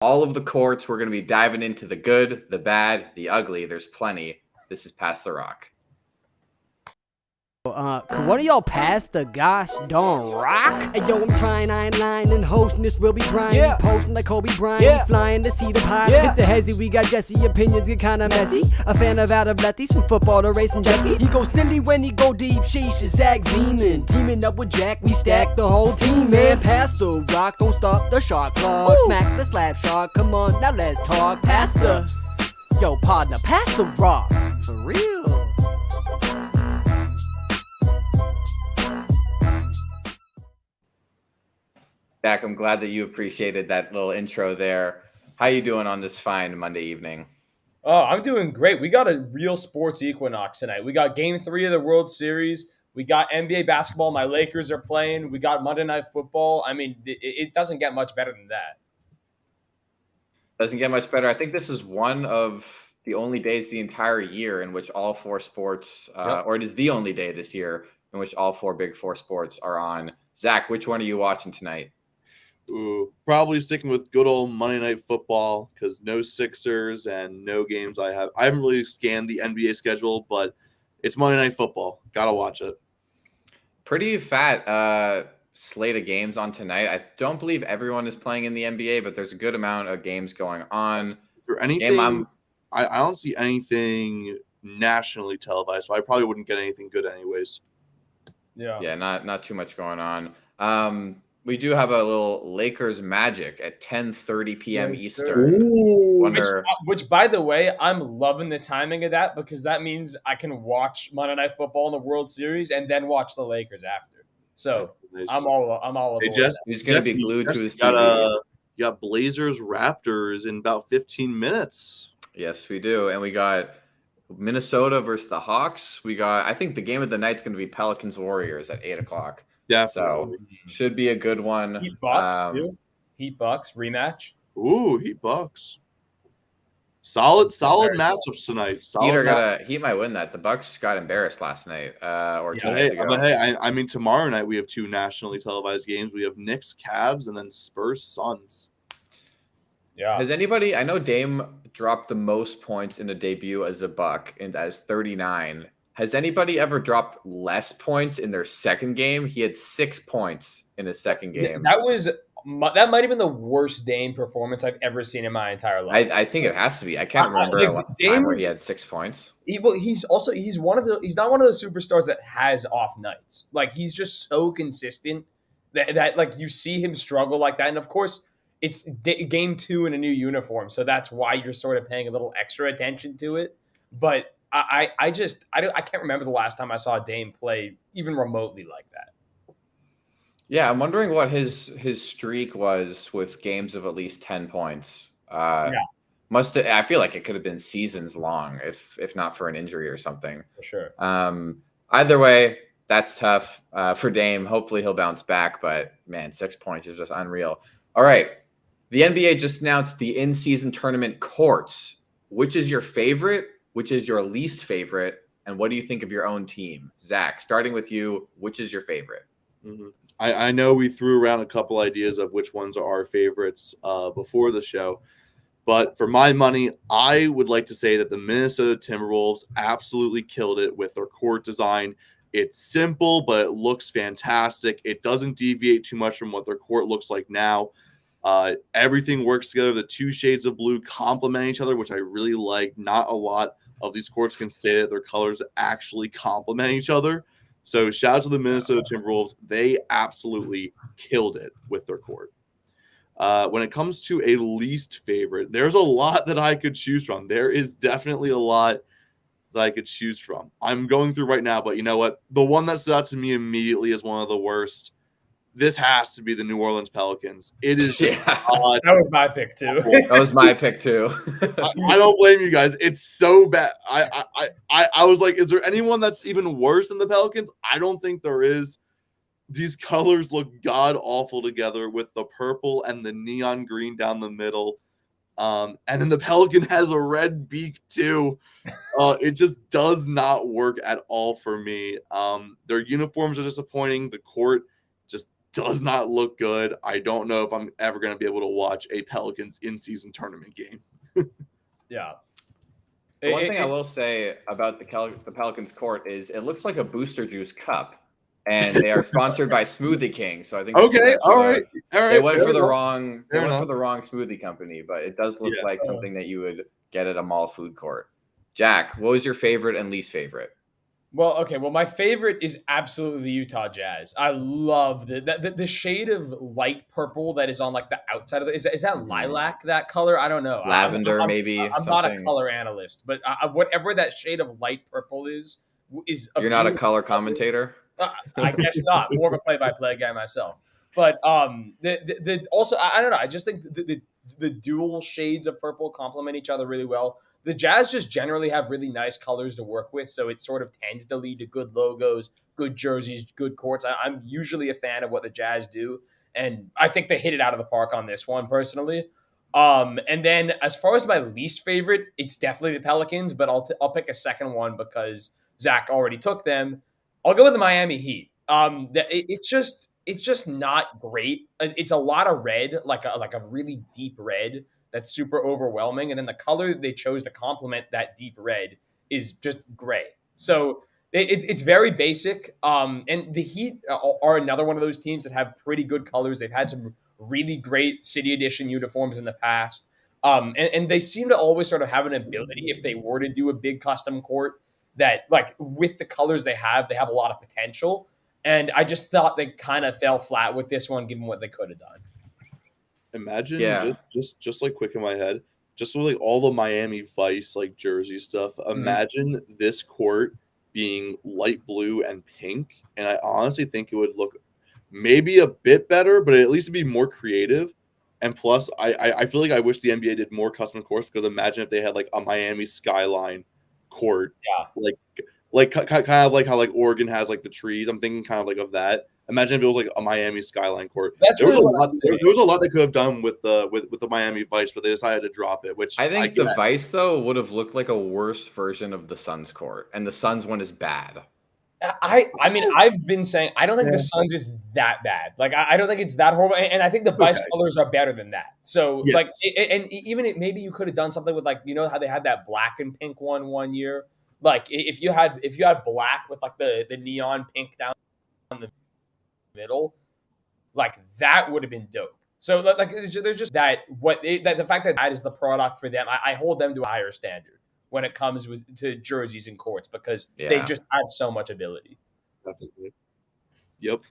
all of the courts. We're going to be diving into the good, the bad, the ugly. There's plenty. This is Pass the Rock. Could one of y'all pass the gosh darn rock? Hey, yo, I'm trying, I ain't lying, and hosting this will be Brian. Yeah. Posting like Kobe Bryant, Yeah. flying to see the pilot. Yeah. Hit the hezzy, we got Jesse, opinions get kinda messy. A fan of out of lefties, from football to racing jackies. He go silly when he go deep, sheesh, is Zach Zeman. Teaming up with Jack, we stack the whole team, man. Pass the rock, don't stop the shot clock. Woo. Smack the slap shot, come on, now let's talk. Pass the, yo, partner, pass the rock, for real. Zach, I'm glad that you appreciated that little intro there. How you doing on this fine Monday evening? Oh, I'm doing great. We got a real sports equinox tonight. We got Game 3 of the World Series. We got NBA basketball. My Lakers are playing. We got Monday Night Football. I mean, it doesn't get much better than that. Doesn't get much better. I think this is one of the only days the entire year in which all four sports, Yep. or it is the only day this year in which all four big four sports are on. Zach, which one are you watching tonight? Ooh, probably sticking with good old Monday Night Football because no Sixers and no games I haven't really scanned the NBA schedule, but it's Monday Night Football. Gotta watch it. Pretty fat slate of games on tonight. I don't believe everyone is playing in the NBA, but there's a good amount of games going on. For anything, I don't see anything nationally televised, so I probably wouldn't get anything good anyways. Yeah, not too much going on. We do have a little Lakers Magic at 10:30 p.m. Yes, Eastern. Ooh. Which, by the way, I'm loving the timing of that because that means I can watch Monday Night Football in the World Series and then watch the Lakers after. So That's nice. I'm all aboard. He's going to be glued to his got TV. You got Blazers Raptors in about 15 minutes. Yes, we do. And we got Minnesota versus the Hawks. I think the game of the night is going to be Pelicans Warriors at 8 o'clock. Definitely. So should be a good one. Heat Bucks, too. Heat Bucks rematch. Ooh, Heat Bucks. Solid Very matchups tonight. Heat might win that. The Bucks got embarrassed last night or 2 days ago. But hey, I mean, tomorrow night we have two nationally televised games. We have Knicks, Cavs, and then Spurs, Suns. Yeah. Has anybody? I know Dame dropped the most points in a debut as a Buck and as 39. Has anybody ever dropped less points in their second game? He had 6 points in his second game. That might have been the worst Dame performance I've ever seen in my entire life. I think it has to be. I can't remember a time where he had 6 points. He's not one of those superstars that has off nights. Like he's just so consistent that like you see him struggle like that. And of course, it's game 2 in a new uniform, so that's why you're sort of paying a little extra attention to it. But I can't remember the last time I saw Dame play even remotely like that. Yeah, I'm wondering what his streak was with games of at least 10 points. I feel like it could have been seasons long if not for an injury or something. For sure. Either way, that's tough for Dame. Hopefully he'll bounce back, but man, 6 points is just unreal. All right. The NBA just announced the in-season tournament courts. Which is your favorite? Which is your least favorite? And what do you think of your own team? Zach, starting with you, which is your favorite? Mm-hmm. I know we threw around a couple ideas of which ones are our favorites before the show. But for my money, I would like to say that the Minnesota Timberwolves absolutely killed it with their court design. It's simple, but it looks fantastic. It doesn't deviate too much from what their court looks like now. Everything works together. The two shades of blue complement each other, which I really like. Not a lot of these courts can say that their colors actually complement each other. So shout out to the Minnesota Timberwolves. They absolutely killed it with their court. When it comes to a least favorite, there's a lot that I could choose from. There is definitely a lot that I could choose from. I'm going through right now, but you know what? The one that stood out to me immediately as one of the worst, this has to be the New Orleans Pelicans. It is just odd. That was my pick too. That was my pick too. I don't blame you guys. It's so bad. I was like, is there anyone that's even worse than the Pelicans? I don't think there is. These colors look god awful together with the purple and the neon green down the middle. And then the Pelican has a red beak too. It just does not work at all for me. Their uniforms are disappointing. The court just does not look good. I don't know if I'm ever going to be able to watch a Pelicans in-season tournament game. Yeah. The one thing I will say about the Pelicans court is it looks like a Booster Juice cup, and they are sponsored by Smoothie King. So I think Okay, all right. They went for the enough. wrong. They Fair went enough. for the wrong smoothie company, but it does look Yeah. like something that you would get at a mall food court. Jack, what was your favorite and least favorite? Well, okay. Well, my favorite is absolutely the Utah Jazz. I love the shade of light purple that is on like the outside of it. Is that Mhm. lilac? That color? I don't know. Lavender, maybe. I'm not a something. color analyst, but whatever that shade of light purple is You're not a beautiful color commentator. I guess not. More of a play-by-play guy myself. But the also I don't know. I just think the dual shades of purple complement each other really well. The Jazz just generally have really nice colors to work with, so it sort of tends to lead to good logos, good jerseys, good courts. I'm usually a fan of what the Jazz do, and I think they hit it out of the park on this one personally. And then as far as my least favorite, it's definitely the Pelicans, but I'll pick a second one because Zach already took them. I'll go with the Miami Heat. It's just not great. It's a lot of red, like a really deep red that's super overwhelming, and then the color they chose to complement that deep red is just gray. So it's very basic. And the Heat are another one of those teams that have pretty good colors. They've had some really great City Edition uniforms in the past. And they seem to always sort of have an ability, if they were to do a big custom court, that like with the colors they have a lot of potential. And I just thought they kind of fell flat with this one, given what they could have done. Imagine Yeah. just like quick in my head, just with like all the Miami Vice like jersey stuff. Imagine this court being light blue and pink, and I honestly think it would look maybe a bit better, but at least it'd be more creative. And plus, I feel like I wish the NBA did more custom courts, because imagine if they had like a Miami skyline court, Yeah. like kind of like how like Oregon has like the trees. I'm thinking kind of like of that. Imagine if it was like a Miami skyline court. That's There was really a what lot. I'm saying. There was a lot they could have done with the Miami Vice, but they decided to drop it. Which I think get. the Vice though would have looked like a worse version of the Suns court, and the Suns one is bad. I mean, I've been saying I don't think the Suns is that bad. Like I don't think it's that horrible, and I think the Vice colors are better than that. So Yes. like, and even maybe you could have done something with like, you know how they had that black and pink one year. Like if you had black with like the neon pink down the middle, like that would have been dope. So like there's just that the fact that is the product for them. I hold them to a higher standard when it comes to jerseys and courts, because they Yeah. just add so much ability. Definitely. Yep.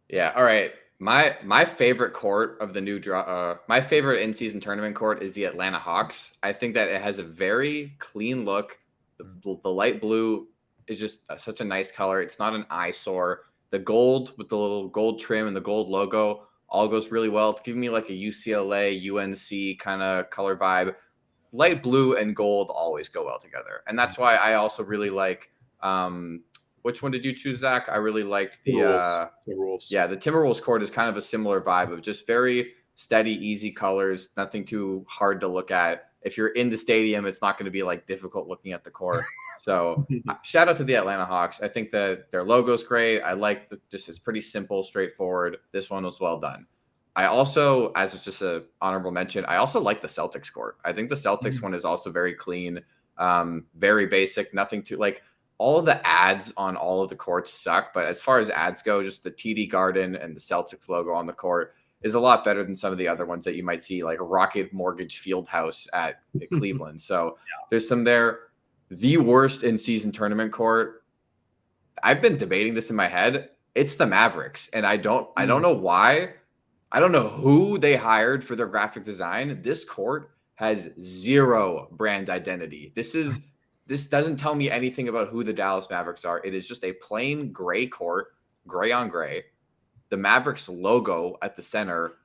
Yeah. All right. My favorite court of the new draw. My favorite in-season tournament court is the Atlanta Hawks. I think that it has a very clean look. The light blue is just such a nice color. It's not an eyesore. The gold with the little gold trim and the gold logo all goes really well. It's giving me like a UCLA, UNC kind of color vibe. Light blue and gold always go well together. And that's why I also really like which one did you choose, Zach? I really liked the Timberwolves. Yeah, the Timberwolves court is kind of a similar vibe of just very steady, easy colors, nothing too hard to look at. If you're in the stadium, it's not going to be like difficult looking at the court. So shout out to the Atlanta Hawks. I think that their logo's great. I like just it's pretty simple, straightforward. This one was well done. I also, as it's just a honorable mention, I also like the Celtics court. I think the Celtics one is also very clean, very basic, nothing too like all of the ads on all of the courts suck. But as far as ads go, just the TD Garden and the Celtics logo on the court is a lot better than some of the other ones that you might see, like Rocket Mortgage Fieldhouse at Cleveland. So there's some there. The worst in-season tournament court, I've been debating this in my head. It's the Mavericks, and I don't know why. I don't know who they hired for their graphic design. This court has zero brand identity. This doesn't tell me anything about who the Dallas Mavericks are. It is just a plain gray court, gray on gray. The Mavericks logo at the center,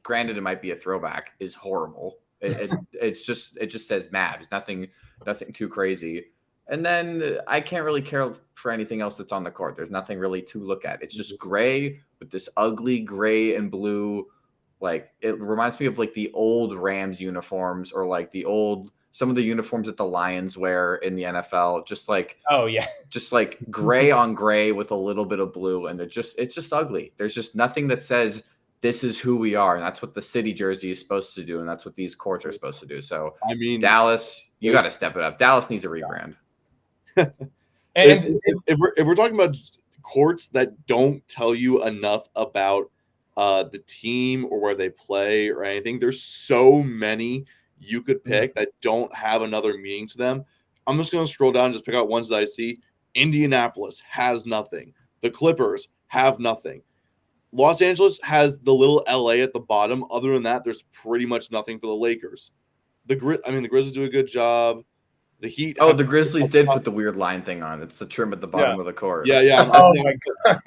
granted it might be a throwback, is horrible. It just says Mavs, nothing too crazy. And then I can't really care for anything else that's on the court. There's nothing really to look at. It's just gray with this ugly gray and blue. Like it reminds me of like the old Rams uniforms or like the old some of the uniforms that the Lions wear in the NFL, just like Oh yeah. gray on gray with a little bit of blue, and it's just ugly. There's just nothing that says this is who we are, and that's what the city jersey is supposed to do, and that's what these courts are supposed to do. So I mean, Dallas, you got to step it up. Dallas needs a rebrand. And if we're talking about courts that don't tell you enough about the team or where they play or anything, there's so many you could pick that don't have another meaning to them. I'm just going to scroll down and just pick out ones that I see. Indianapolis has nothing. The Clippers have nothing. Los Angeles has the little LA at the bottom. Other than that, there's pretty much nothing for the Lakers. The Grizzlies do a good job. The Heat. Oh, the Grizzlies did put the weird line thing on. It's the trim at the bottom of the court. Yeah. oh my god.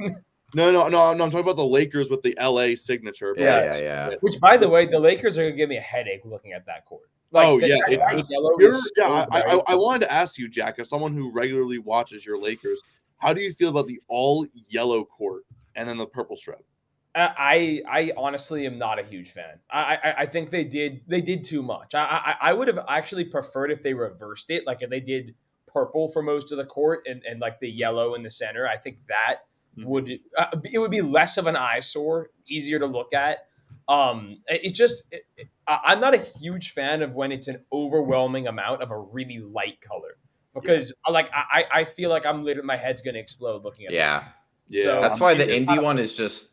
No. I'm talking about the Lakers with the LA signature. Yeah. Which, by the way, the Lakers are gonna give me a headache looking at that court. I wanted to ask you, Jack, as someone who regularly watches your Lakers, how do you feel about the all yellow court and then the purple strip? I honestly am not a huge fan. I think they did too much. I would have actually preferred if they reversed it, like if they did purple for most of the court and like the yellow in the center. I think that would it would be less of an eyesore, easier to look at. It's just I'm not a huge fan of when it's an overwhelming amount of a really light color because like I feel like my head's gonna explode looking at it. So, that's why the Indy one is just.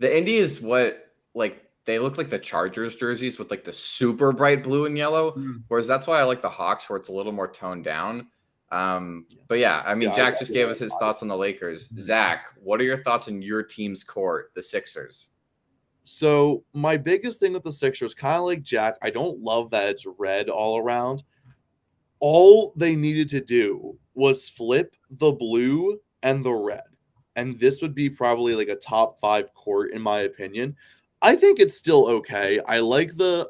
The Indy is what, like, they look like the Chargers jerseys with, like, the super bright blue and yellow, whereas that's why I like the Hawks where it's a little more toned down. But, yeah, I mean, Jack just gave us his thoughts on the Lakers. Zach, what are your thoughts on your team's court, the Sixers? So my biggest thing with the Sixers, kind of like Jack, I don't love that it's red all around. All they needed to do was flip the blue and the red. And this would be probably like a top 5 court in my opinion. I think it's still okay. I like the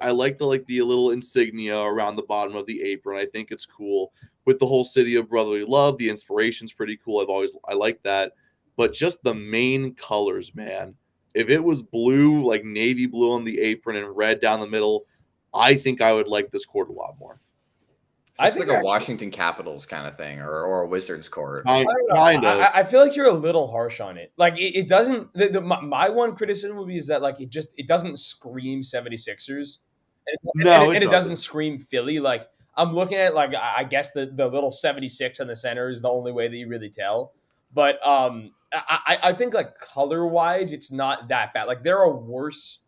little insignia around the bottom of the apron. I think it's cool with the whole city of brotherly love. The inspiration's pretty cool. I like that. But just the main colors, man. If it was blue, like navy blue on the apron and red down the middle, I think I would like this court a lot more. It's like a Washington Capitals kind of thing, or a Wizards court. Kind of. I feel like you're a little harsh on it. Like it doesn't. My one criticism would be is that like it doesn't scream 76ers, and it doesn't scream Philly. Like I'm looking at like I guess the little 76 in the center is the only way that you really tell. But I think like color wise, it's not that bad. Like there are worse.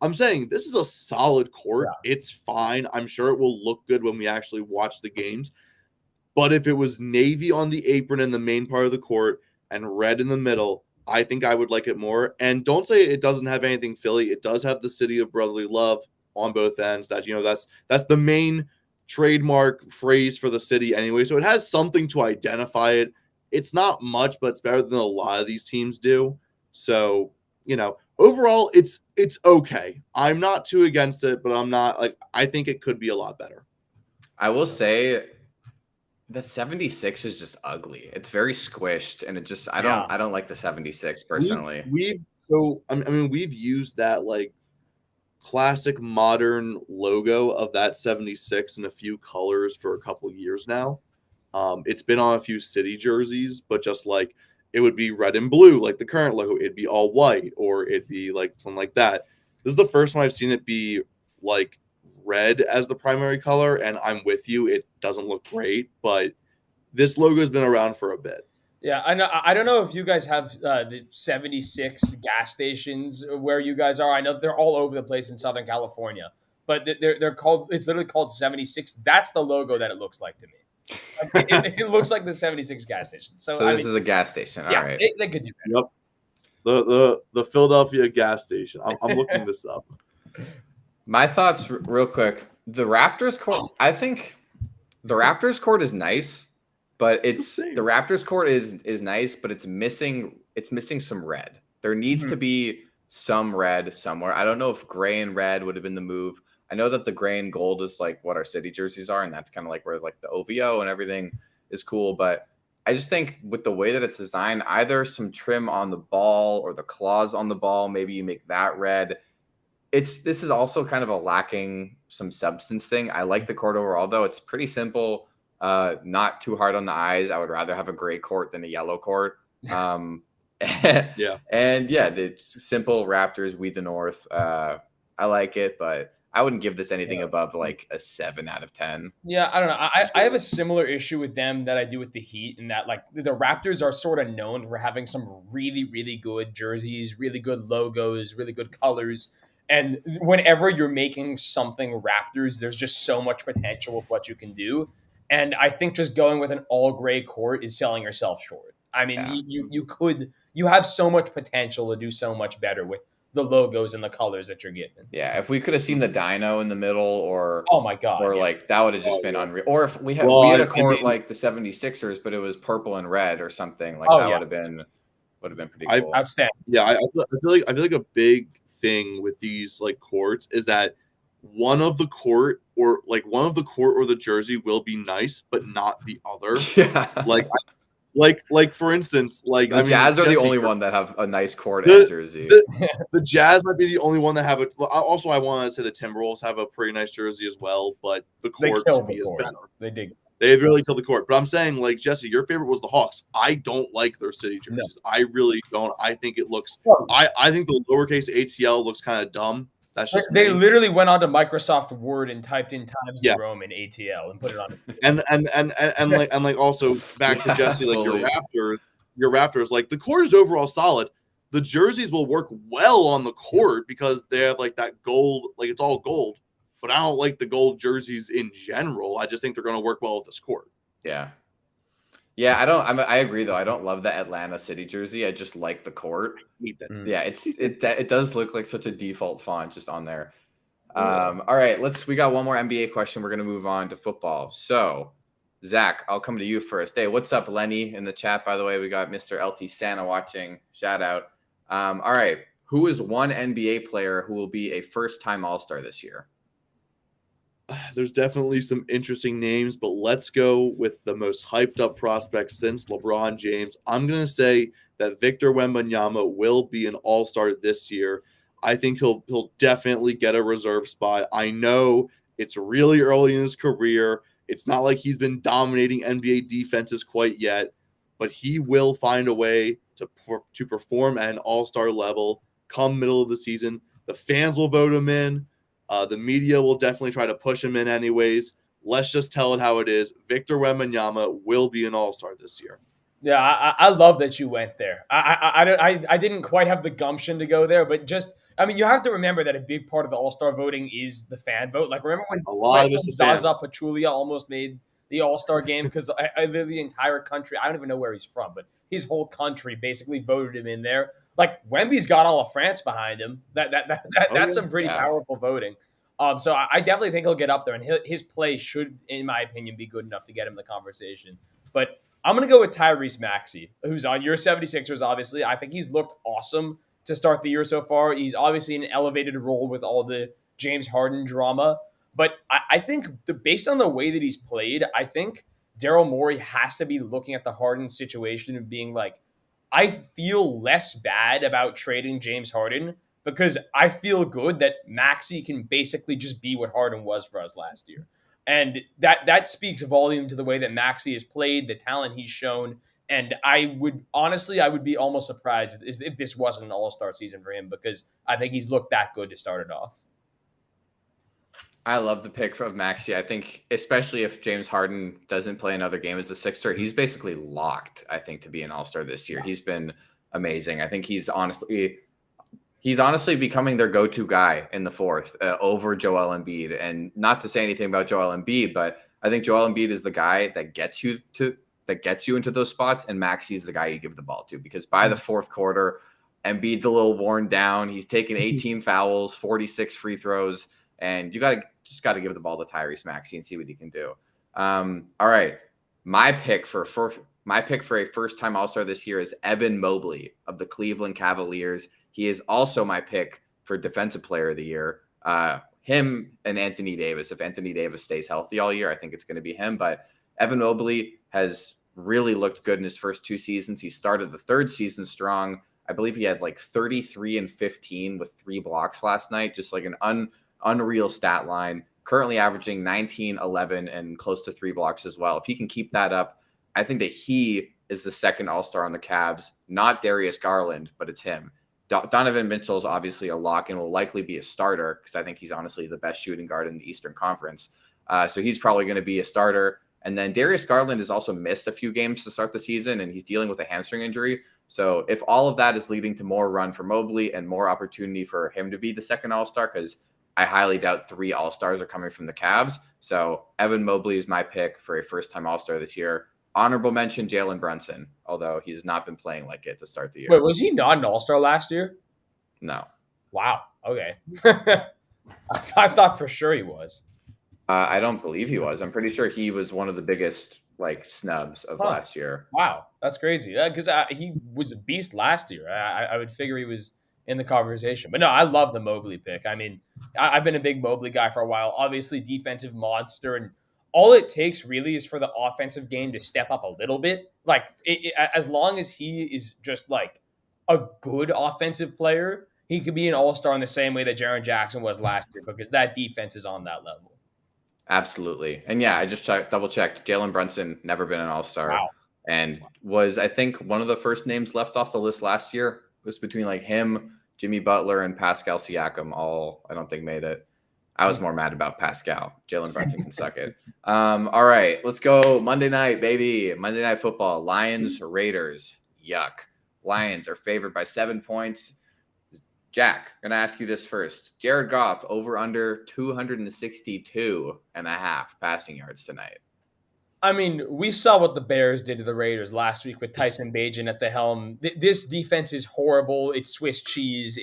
I'm saying this is a solid court. Yeah. It's fine. I'm sure it will look good when we actually watch the games. But if it was navy on the apron in the main part of the court and red in the middle, I think I would like it more. And don't say it doesn't have anything Philly. It does have the city of brotherly love on both ends. That's the main trademark phrase for the city anyway. So it has something to identify it. It's not much, but it's better than a lot of these teams do. So, overall, it's okay. I'm not too against it, but I'm not like I think it could be a lot better. I will say the 76 is just ugly. It's very squished, and it just I don't like the 76 personally. We've used that like classic modern logo of that 76 in a few colors for a couple years now. It's been on a few city jerseys, but just like it would be red and blue, like the current logo. It'd be all white, or it'd be like something like that. This is the first time I've seen it be like red as the primary color, and I'm with you. It doesn't look great, but this logo has been around for a bit. Yeah, I know. I don't know if you guys have the 76 gas stations where you guys are. I know they're all over the place in Southern California, but they're called. It's literally called 76. That's the logo that it looks like to me. It looks like the 76 gas station. So this is a gas station. All right. They could do that. Yep. The Philadelphia gas station. I'm looking this up. My thoughts real quick. The Raptors court, I think the Raptors court is nice, but the Raptors court is nice, but it's missing some red. There needs to be some red somewhere. I don't know if gray and red would have been the move. I know that the gray and gold is like what our city jerseys are, and that's kind of like where like the OVO and everything is cool. But I just think with the way that it's designed, either some trim on the ball or the claws on the ball, maybe you make that red. this is also kind of a lacking some substance thing. I like the court overall, though. It's pretty simple. Not too hard on the eyes. I would rather have a gray court than a yellow court. Yeah. And yeah, the simple Raptors, we the North. I like it, but I wouldn't give this anything above like a 7 out of 10. Yeah, I don't know. I have a similar issue with them that I do with the Heat, in that like the Raptors are sort of known for having some really, really good jerseys, really good logos, really good colors. And whenever you're making something Raptors, there's just so much potential with what you can do. And I think just going with an all gray court is selling yourself short. I mean, Yeah. you have so much potential to do so much better with the logos and the colors that you're getting. Yeah, if we could have seen the Dino in the middle, or Oh my god! or yeah. like that would have just Oh, been yeah. unreal. Or if we had Well, we had a I court mean- like the 76ers, but it was purple and red or something, like Oh, that yeah. would have been pretty I've- cool. Outstanding. Yeah, I feel like a big thing with these like courts is that one of the court or the jersey will be nice, but not the other. Yeah. Like for instance, like the I mean, Jazz are the Jesse, only one that have a nice court The- and jersey. The Jazz might be the only one that have it. Also, I want to say the Timberwolves have a pretty nice jersey as well, but the They court to killed me the is court. better. They dig. They really killed the court. But I'm saying, like, Jesse, your favorite was the Hawks. I don't like their city jerseys. I really don't. I think it looks. Well, I think the lowercase ATL looks kind of dumb. That's just They me. literally went onto Microsoft Word and typed in Times Yeah. New Roman ATL and put it on. and like also back to Yeah, Jesse, like fully. your Raptors, like the court is overall solid. The jerseys will work well on the court because they have like that gold, like it's all gold. But I don't like the gold jerseys in general. I just think they're going to work well with this court. Yeah. Yeah, I agree though. I don't love the Atlanta City jersey. I just like the court. Hate that. Mm. Yeah, it does look like such a default font just on there. Yeah. All right, we got one more NBA question. We're gonna move on to football. So, Zach, I'll come to you first. Hey, what's up, Lenny, in the chat? By the way, we got Mr. LT Santa watching. Shout out. All right, who is one NBA player who will be a first-time All-Star this year? There's definitely some interesting names, but let's go with the most hyped up prospect since LeBron James. I'm going to say that Victor Wembanyama will be an all-star this year. I think he'll definitely get a reserve spot. I know it's really early in his career. It's not like he's been dominating NBA defenses quite yet, but he will find a way to perform at an all-star level come middle of the season. The fans will vote him in. The media will definitely try to push him in anyways. Let's just tell it how it is. Victor Wembanyama will be an all-star this year. Yeah, I love that you went there. I didn't quite have the gumption to go there, but just I mean, you have to remember that a big part of the All-Star voting is the fan vote. Like, remember when A lot of it's the fans. Zaza Pachulia almost made the All-Star game because the entire country, I don't even know where he's from, but his whole country basically voted him in there. Like, Wemby's got all of France behind him. That's some pretty powerful voting. So I definitely think he'll get up there, and his play should, in my opinion, be good enough to get him the conversation. But I'm going to go with Tyrese Maxey, who's on your 76ers, obviously. I think he's looked awesome to start the year so far. He's obviously in an elevated role with all the James Harden drama. But I think based on the way that he's played, I think Daryl Morey has to be looking at the Harden situation and being like, I feel less bad about trading James Harden because I feel good that Maxey can basically just be what Harden was for us last year. And that speaks volume to the way that Maxey has played, the talent he's shown. And I would be almost surprised if this wasn't an all-star season for him because I think he's looked that good to start it off. I love the pick of Maxey. I think, especially if James Harden doesn't play another game as a Sixer, he's basically locked, I think, to be an all-star this year. He's been amazing. I think he's honestly becoming their go-to guy in the fourth over Joel Embiid. And not to say anything about Joel Embiid, but I think Joel Embiid is the guy that gets you into those spots, and Maxey is the guy you give the ball to because by the fourth quarter, Embiid's a little worn down. He's taken 18 fouls, 46 free throws, and you got to give the ball to Tyrese Maxey and see what he can do. All right, my pick for a first-time All-Star this year is Evan Mobley of the Cleveland Cavaliers. He is also my pick for Defensive Player of the Year. Him and Anthony Davis. If Anthony Davis stays healthy all year, I think it's going to be him. But Evan Mobley has really looked good in his first two seasons. He started the third season strong. I believe he had like 33 and 15 with 3 blocks last night. Just like an unreal stat line. Currently averaging 19, 11, and close to 3 blocks as well. If he can keep that up, I think that he is the second All-Star on the Cavs. Not Darius Garland, but it's him. Donovan Mitchell is obviously a lock and will likely be a starter because I think he's honestly the best shooting guard in the Eastern Conference. So he's probably going to be a starter. And then Darius Garland has also missed a few games to start the season, and he's dealing with a hamstring injury. So if all of that is leading to more run for Mobley and more opportunity for him to be the second All-Star, because I highly doubt 3 All-Stars are coming from the Cavs. So Evan Mobley is my pick for a first-time All-Star this year. Honorable mention, Jalen Brunson, although he's not been playing like it to start the year. Wait, was he not an All-Star last year? No. Wow. Okay. I thought for sure he was. I don't believe he was. I'm pretty sure he was one of the biggest like snubs of last year. Wow, that's crazy. Because he was a beast last year. I would figure he was in the conversation. But no, I love the Mobley pick. I mean, I've been a big Mobley guy for a while. Obviously, defensive monster, and all it takes really is for the offensive game to step up a little bit. Like as long as he is just like a good offensive player, he could be an All-Star in the same way that Jaren Jackson was last year because that defense is on that level. Absolutely. And yeah, I just double checked. Jalen Brunson, never been an All-Star. Wow. And was, I think, one of the first names left off the list last year. It was between like him, Jimmy Butler, and Pascal Siakam. All, I don't think, made it. I was more mad about Pascal. Jalen Brunson can suck it. All right, let's go Monday night, baby. Monday Night Football. Lions, Raiders. Yuck. Lions are favored by 7 points. Jack, I'm going to ask you this first. Jared Goff over under 262.5 passing yards tonight. I mean, we saw what the Bears did to the Raiders last week with Tyson Bagent at the helm. This defense is horrible. It's Swiss cheese.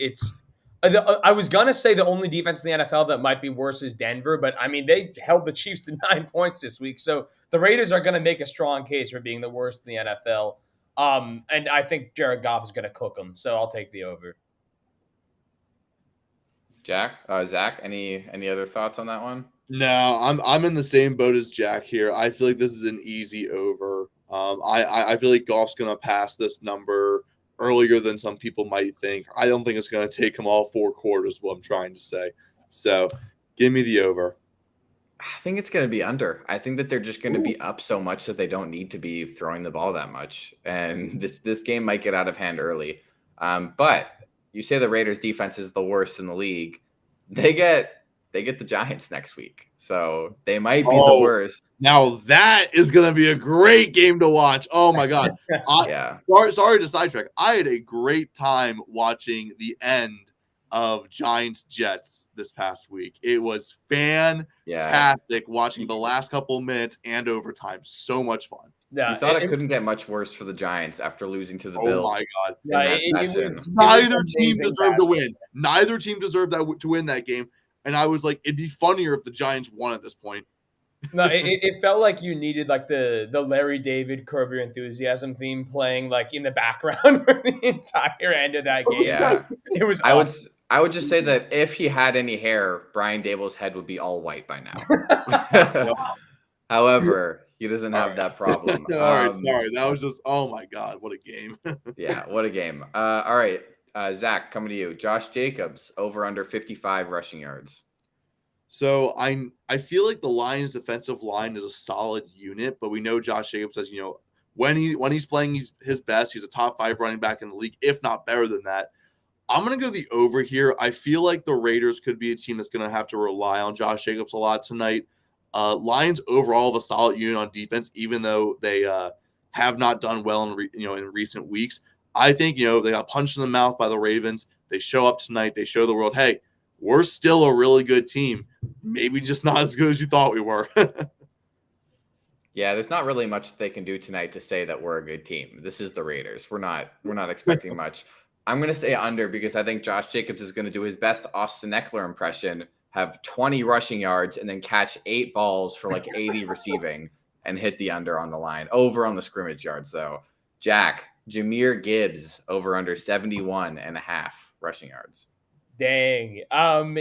I was going to say the only defense in the NFL that might be worse is Denver, but I mean, they held the Chiefs to 9 points this week. So the Raiders are going to make a strong case for being the worst in the NFL. And I think Jared Goff is going to cook them. So I'll take the over. Zach, any other thoughts on that one? No, I'm in the same boat as Jack here. I feel like this is an easy over. I feel like Goff's going to pass this number earlier than some people might think. I don't think it's going to take him all 4 quarters, what I'm trying to say. So give me the over. I think it's going to be under. I think that they're just going to be up so much that they don't need to be throwing the ball that much. And this game might get out of hand early. But you say the Raiders defense is the worst in the league. They get the Giants next week. So they might be the worst. Now that is going to be a great game to watch. Oh my God. Yeah. Sorry to sidetrack. I had a great time watching the end of Giants Jets this past week. It was fantastic watching the last couple minutes and overtime. So much fun. Yeah, you thought it couldn't get much worse for the Giants after losing to the Bills. Oh my God! Neither team deserved to win. Neither team deserved to win that game. And I was like, it'd be funnier if the Giants won at this point. No, it felt like you needed like the Larry David Curb Your Enthusiasm theme playing like in the background for the entire end of that game. Yeah, it was. Awesome. I would just say that if he had any hair, Brian Dable's head would be all white by now. However, he doesn't have that problem. All right, sorry. That was just, oh my God, what a game. Yeah, what a game. All right, Zach, coming to you. Josh Jacobs, over under 55 rushing yards. So I feel like the Lions' defensive line is a solid unit, but we know Josh Jacobs says, when he's playing his best, he's a top 5 running back in the league, if not better than that. I'm going to go the over here. I feel like the Raiders could be a team that's going to have to rely on Josh Jacobs a lot tonight. Lions overall have a solid unit on defense, even though they have not done well in recent weeks. I think, they got punched in the mouth by the Ravens. They show up tonight. They show the world, hey, we're still a really good team. Maybe just not as good as you thought we were. Yeah, there's not really much they can do tonight to say that we're a good team. This is the Raiders. We're not expecting much. I'm going to say under because I think Josh Jacobs is going to do his best Austin Eckler impression, have 20 rushing yards, and then catch 8 balls for like 80 receiving and hit the under on the line. Over on the scrimmage yards, though. Jack, Jahmyr Gibbs, over under 71.5 rushing yards. Dang.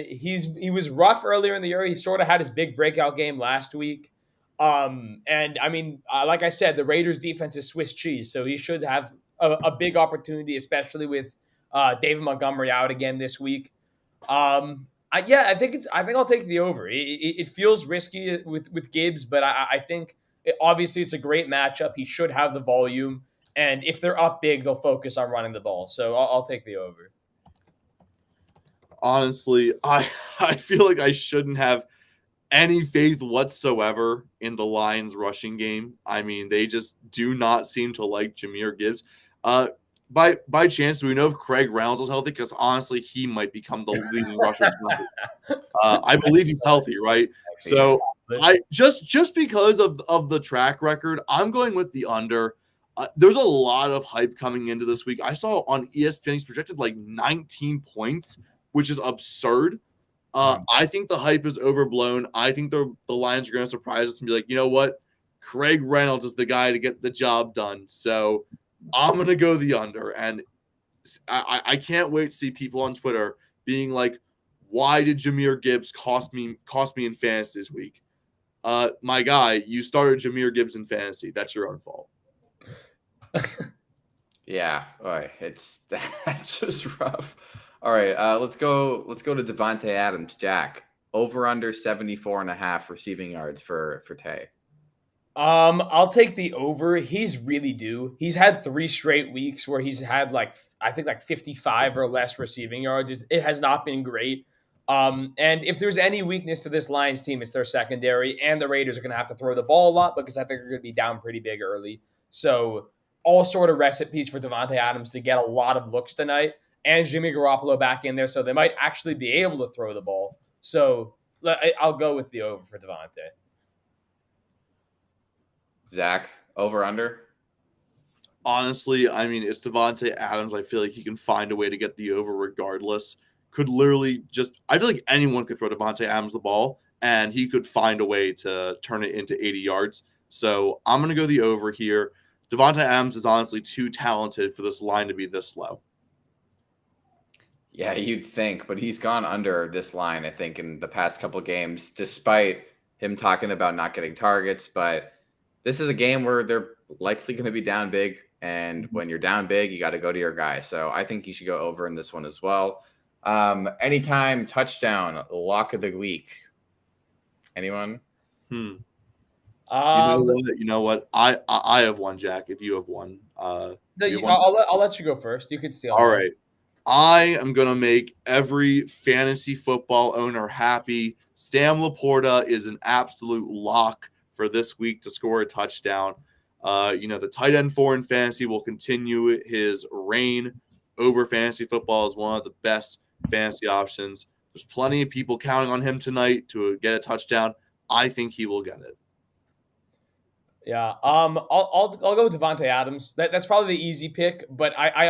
He was rough earlier in the year. He sort of had his big breakout game last week. And I mean, like I said, the Raiders defense is Swiss cheese, so he should have a big opportunity, especially with David Montgomery out again this week. I think I'll take the over. It feels risky with Gibbs, but I think obviously it's a great matchup. He should have the volume, and if they're up big, they'll focus on running the ball. So I'll take the over. Honestly, I feel like I shouldn't have any faith whatsoever in the Lions rushing game. I mean, they just do not seem to like Jahmyr Gibbs. By chance, do we know if Craig Reynolds is healthy? Because honestly, he might become the leading rusher. I believe he's healthy, right? So I just because of the track record, I'm going with the under. There's a lot of hype coming into this week. I saw on ESPN he's projected like 19 points, which is absurd. I think the hype is overblown. I think the Lions are going to surprise us and be like, you know what? Craig Reynolds is the guy to get the job done. So I'm going to go the under. And I can't wait to see people on Twitter being like, why did Jahmyr Gibbs cost me in fantasy this week? My guy, you started Jahmyr Gibbs in fantasy. That's your own fault. Yeah, boy, that's just rough. All right, let's go to Devontae Adams. Jack, over under 74.5 receiving yards for Tay. I'll take the over. He's really due. He's had 3 straight weeks where he's had I think 55 or less receiving yards. It has not been great. And if there's any weakness to this Lions team, it's their secondary, and the Raiders are going to have to throw the ball a lot because I think they're going to be down pretty big early. So all sort of recipes for Devontae Adams to get a lot of looks tonight, and Jimmy Garoppolo back in there, so they might actually be able to throw the ball. So I'll go with the over for Devontae. Zach, over under? Honestly, I mean, it's Devontae Adams. I feel like he can find a way to get the over regardless. Could literally I feel like anyone could throw Devontae Adams the ball, and he could find a way to turn it into 80 yards. So I'm going to go the over here. Devontae Adams is honestly too talented for this line to be this low. Yeah, you'd think, but he's gone under this line, I think, in the past couple games, despite him talking about not getting targets. But this is a game where they're likely going to be down big. And when you're down big, you got to go to your guy. So I think you should go over in this one as well. Anytime touchdown, lock of the week. Anyone? You know what? I have one, Jack. If you have one, I'll let you go first. You can steal. All right. I am going to make every fantasy football owner happy. Sam Laporta is an absolute lock for this week to score a touchdown. The tight end 4 in fantasy will continue his reign over fantasy football as one of the best fantasy options. There's plenty of people counting on him tonight to get a touchdown. I think he will get it. Yeah, I'll go with Devontae Adams. That's probably the easy pick, but I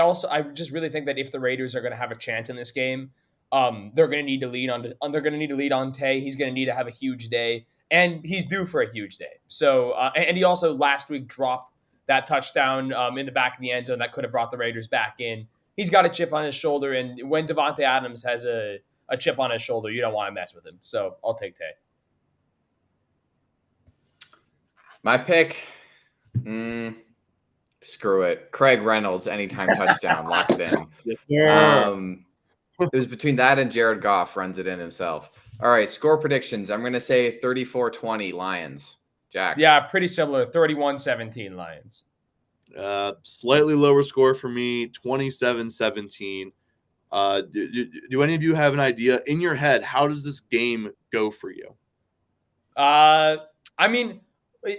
just really think that if the Raiders are going to have a chance in this game, they're going to need to lead on Tay. He's going to need to have a huge day, and he's due for a huge day. So, and he also last week dropped that touchdown in the back of the end zone that could have brought the Raiders back in. He's got a chip on his shoulder, and when Devontae Adams has a chip on his shoulder, you don't want to mess with him. So I'll take Tay. My pick, screw it. Craig Reynolds, anytime touchdown, lock it in. Yes, sir. It was between that and Jared Goff, runs it in himself. All right, score predictions. I'm going to say 34-20 Lions. Jack. Yeah, pretty similar. 31-17 Lions. Slightly lower score for me, 27-17. Do any of you have an idea in your head? How does this game go for you? I mean,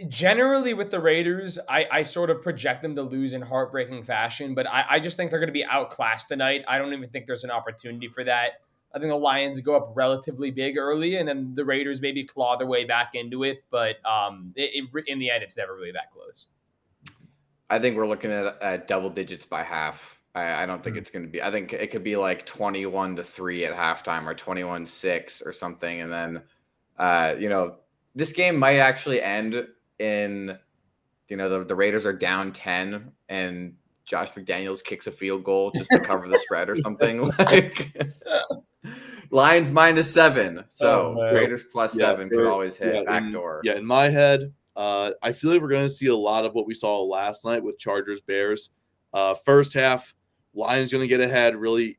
generally with the Raiders, I sort of project them to lose in heartbreaking fashion, but I just think they're going to be outclassed tonight. I don't even think there's an opportunity for that. I think the Lions go up relatively big early, and then the Raiders maybe claw their way back into it, but in the end, it's never really that close. I think we're looking at double digits by half. I don't think it's going to be. I think it could be like 21-3 at halftime or 21-6 or something, and then this game might actually end in, the Raiders are down 10 and Josh McDaniels kicks a field goal just to cover the spread or something. Like Lions -7. So Raiders +7 could always hit backdoor. In my head, I feel like we're going to see a lot of what we saw last night with Chargers Bears. First half, Lions going to get ahead really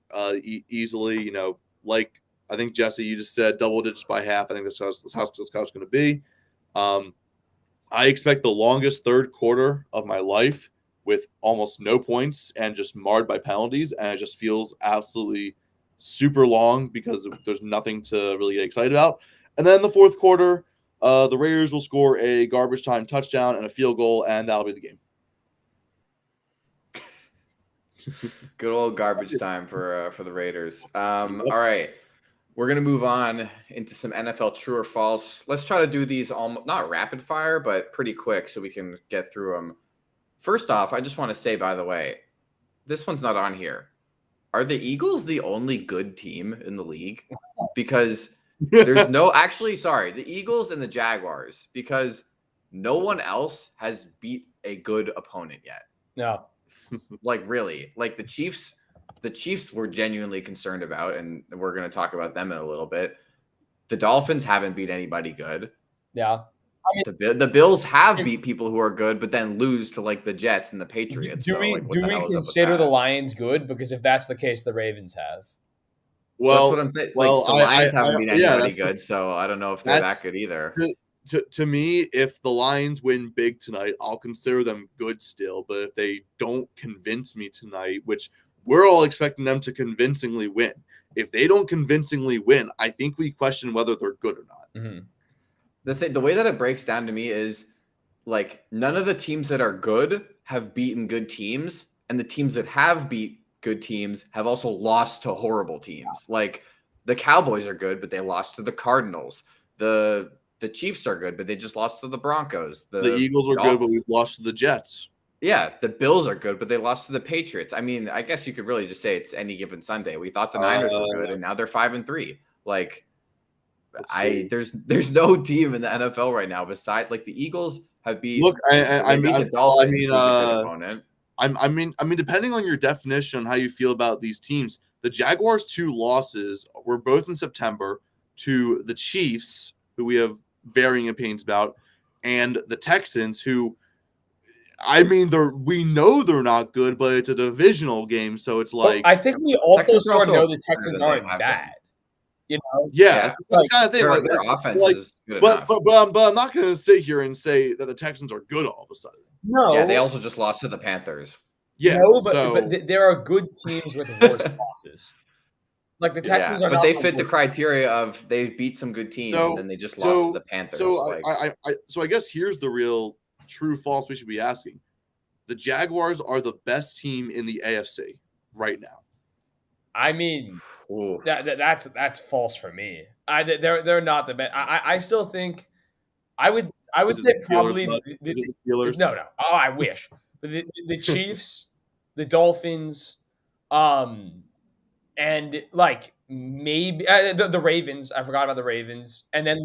easily. You know, like I think Jesse, you just said double digits by half. I think that's how it's going to be. I expect the longest third quarter of my life with almost no points and just marred by penalties, and it just feels absolutely super long because there's nothing to really get excited about. And then the fourth quarter, the Raiders will score a garbage time touchdown and a field goal, and that'll be the game. Good old garbage time for the Raiders. All right. We're going to move on into some NFL true or false. Let's try to do these almost not rapid fire, but pretty quick so we can get through them. First off, I just want to say, by the way, this one's not on here. Are the Eagles the only good team in the league? Because there's no – actually, sorry, the Eagles and the Jaguars, because no one else has beat a good opponent yet. No. Like, really. Like, the Chiefs were genuinely concerned about, and we're going to talk about them in a little bit. The Dolphins haven't beat anybody good. Yeah. I mean, the Bills have beat people who are good, but then lose to like the Jets and the Patriots. Do we consider the Lions good? Because if that's the case, the Ravens have. Well, that's what I'm saying. Like, the Lions haven't beat anybody good, so I don't know if they're that good either. To me, if the Lions win big tonight, I'll consider them good still. But if they don't convince me tonight, which we're all expecting them to convincingly win, if they don't convincingly win, I think we question whether they're good or not. Mm-hmm. The way that it breaks down to me is like none of the teams that are good have beaten good teams, and the teams that have beat good teams have also lost to horrible teams. Like the Cowboys are good, but they lost to the Cardinals. The Chiefs are good, but they just lost to the Broncos. The Eagles are good, but we've lost to the Jets. Yeah, the Bills are good, but they lost to the Patriots. I mean, I guess you could really just say it's any given Sunday. We thought the Niners were good, and now they're 5-3. Like, there's no team in the NFL right now besides like the Eagles have beat. Look, I mean the Dolphins. Who's a good opponent. I mean, depending on your definition on how you feel about these teams, the Jaguars' 2 losses were both in September to the Chiefs, who we have varying opinions about, and the Texans, who. I mean, we know they're not good, but it's a divisional game, so it's like. I think we also sort of know the Texans aren't bad. You know? Yeah, that's like, kind of thing. Like, their offense is good enough. But I'm not going to sit here and say that the Texans are good all of a sudden. No. Yeah, they also just lost to the Panthers. Yeah, no, but there are good teams with worse losses. Like the Texans are, but they fit the criteria of they've beat some good teams, and then they just lost to the Panthers. So I guess here's the real. True, false, we should be asking. The Jaguars are the best team in the AFC right now. I mean, that's false for me. They're not the best. I still think I would say probably the Steelers. No. Oh, I wish. But the Chiefs, the Dolphins, and like maybe the Ravens. I forgot about the Ravens, and then